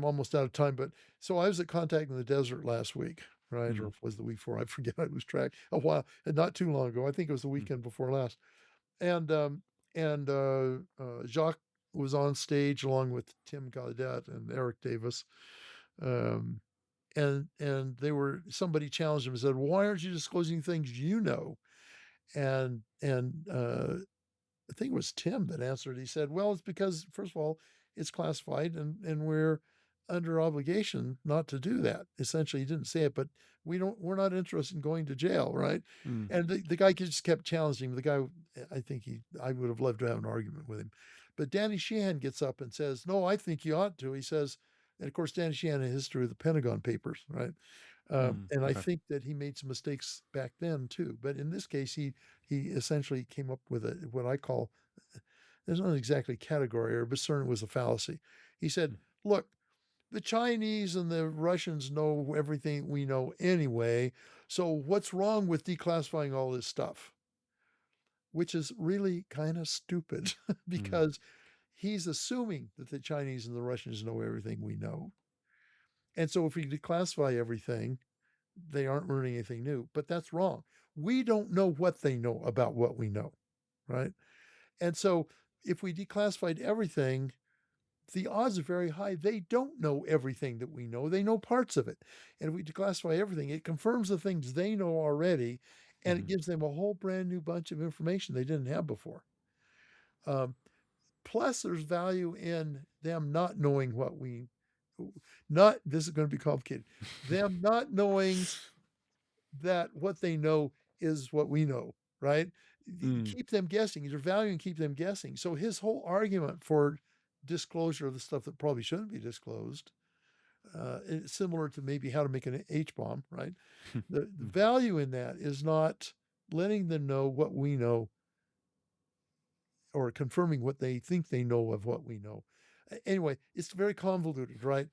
almost out of time, but so I was at Contact in the Desert last week, right? Mm. Or was the week before? I forget. I lose track. A while, and not too long ago. I think it was the weekend before last. And Jacques was on stage along with Tim Gaudet and Eric Davis. Um, and somebody challenged him and said, "Why aren't you disclosing things you know?" And I think it was Tim that answered. He said, "Well, it's because first of all, it's classified, and we're under obligation not to do that." Essentially, he didn't say it, but we're not interested in going to jail, right? Mm. And the guy just kept challenging him. The guy, I would have loved to have an argument with him, but Danny Sheehan gets up and says, "No, I think you ought to." He says, and of course, Danny Sheehan had a history of the Pentagon Papers, right? And I Okay. think that he made some mistakes back then too. But in this case, he essentially came up with what I call, there's not exactly category error, but certainly was a fallacy. He said, "Look, the Chinese and the Russians know everything we know anyway. So what's wrong with declassifying all this stuff?" Which is really kind of stupid because he's assuming that the Chinese and the Russians know everything we know. And so if we declassify everything, they aren't learning anything new. But that's wrong. We don't know what they know about what we know, right? And so if we declassified everything, the odds are very high they don't know everything that we know. They know parts of it. And if we declassify everything, it confirms the things they know already, and it gives them a whole brand new bunch of information they didn't have before. Plus, there's value in them not knowing this is going to be complicated, them not knowing that what they know is what we know, right? Keep them guessing. There's value in keep them guessing. So his whole argument for disclosure of the stuff that probably shouldn't be disclosed, it's similar to maybe how to make an H bomb, right? The value in that is not letting them know what we know or confirming what they think they know of what we know. Anyway, it's very convoluted, right?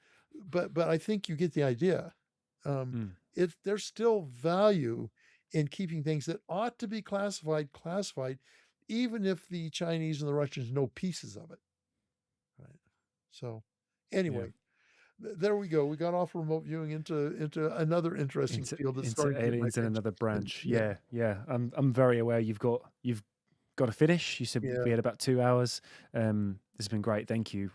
But I think you get the idea. There's still value in keeping things that ought to be classified, even if the Chinese and the Russians know pieces of it. Right. So anyway, there we go. We got off remote viewing into another interesting field that's starting Into to get my aliens in attention. another branch. Yeah. I'm very aware you've got to finish. You said we had about 2 hours. This has been great. Thank you.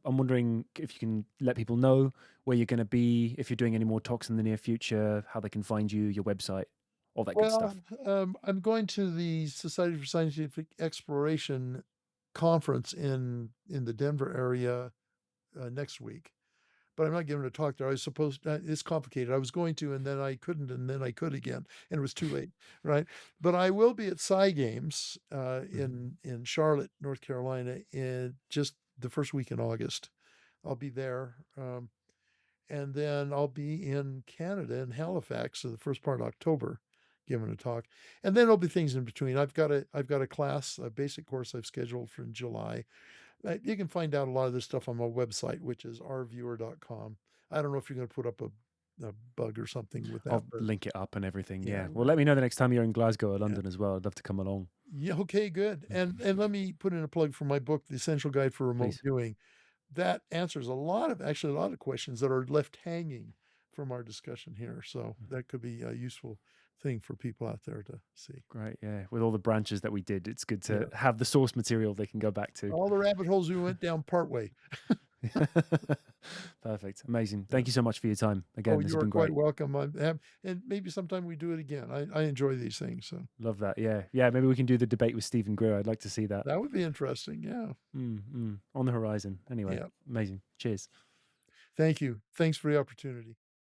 I'm wondering if you can let people know where you're going to be, if you're doing any more talks in the near future, how they can find you, your website, all that good stuff. I'm going to the Society for Scientific Exploration conference in the Denver area next week, but I'm not giving a talk there. I was supposed to, it's complicated. I was going to, and then I couldn't, and then I could again, and it was too late, right? But I will be at Sci Games in Charlotte, North Carolina, in just the first week in August. I'll be there, and then I'll be in Canada in Halifax the first part of October, giving a talk, and then there'll be things in between. I've got a class, a basic course I've scheduled for in July. You can find out a lot of this stuff on my website, which is rviewer.com. I don't know if you're going to put up a bug or something with that. I'll link it up and everything. Yeah. Well, let me know the next time you're in Glasgow or London as well. I'd love to come along. Yeah. Okay, good. And let me put in a plug for my book, The Essential Guide for Remote Viewing. That answers a lot of questions that are left hanging from our discussion here. So that could be a useful thing for people out there to see. Great. Yeah. With all the branches that we did, it's good to have the source material they can go back to. All the rabbit holes we went down partway. Perfect. Amazing. Thank you so much for your time. Again, this has been great. Quite welcome. And maybe sometime we do it again. I enjoy these things. So love that. Yeah. Maybe we can do the debate with Stephen Greer. I'd like to see that. That would be interesting. Yeah. On the horizon. Anyway, amazing. Cheers. Thank you. Thanks for the opportunity.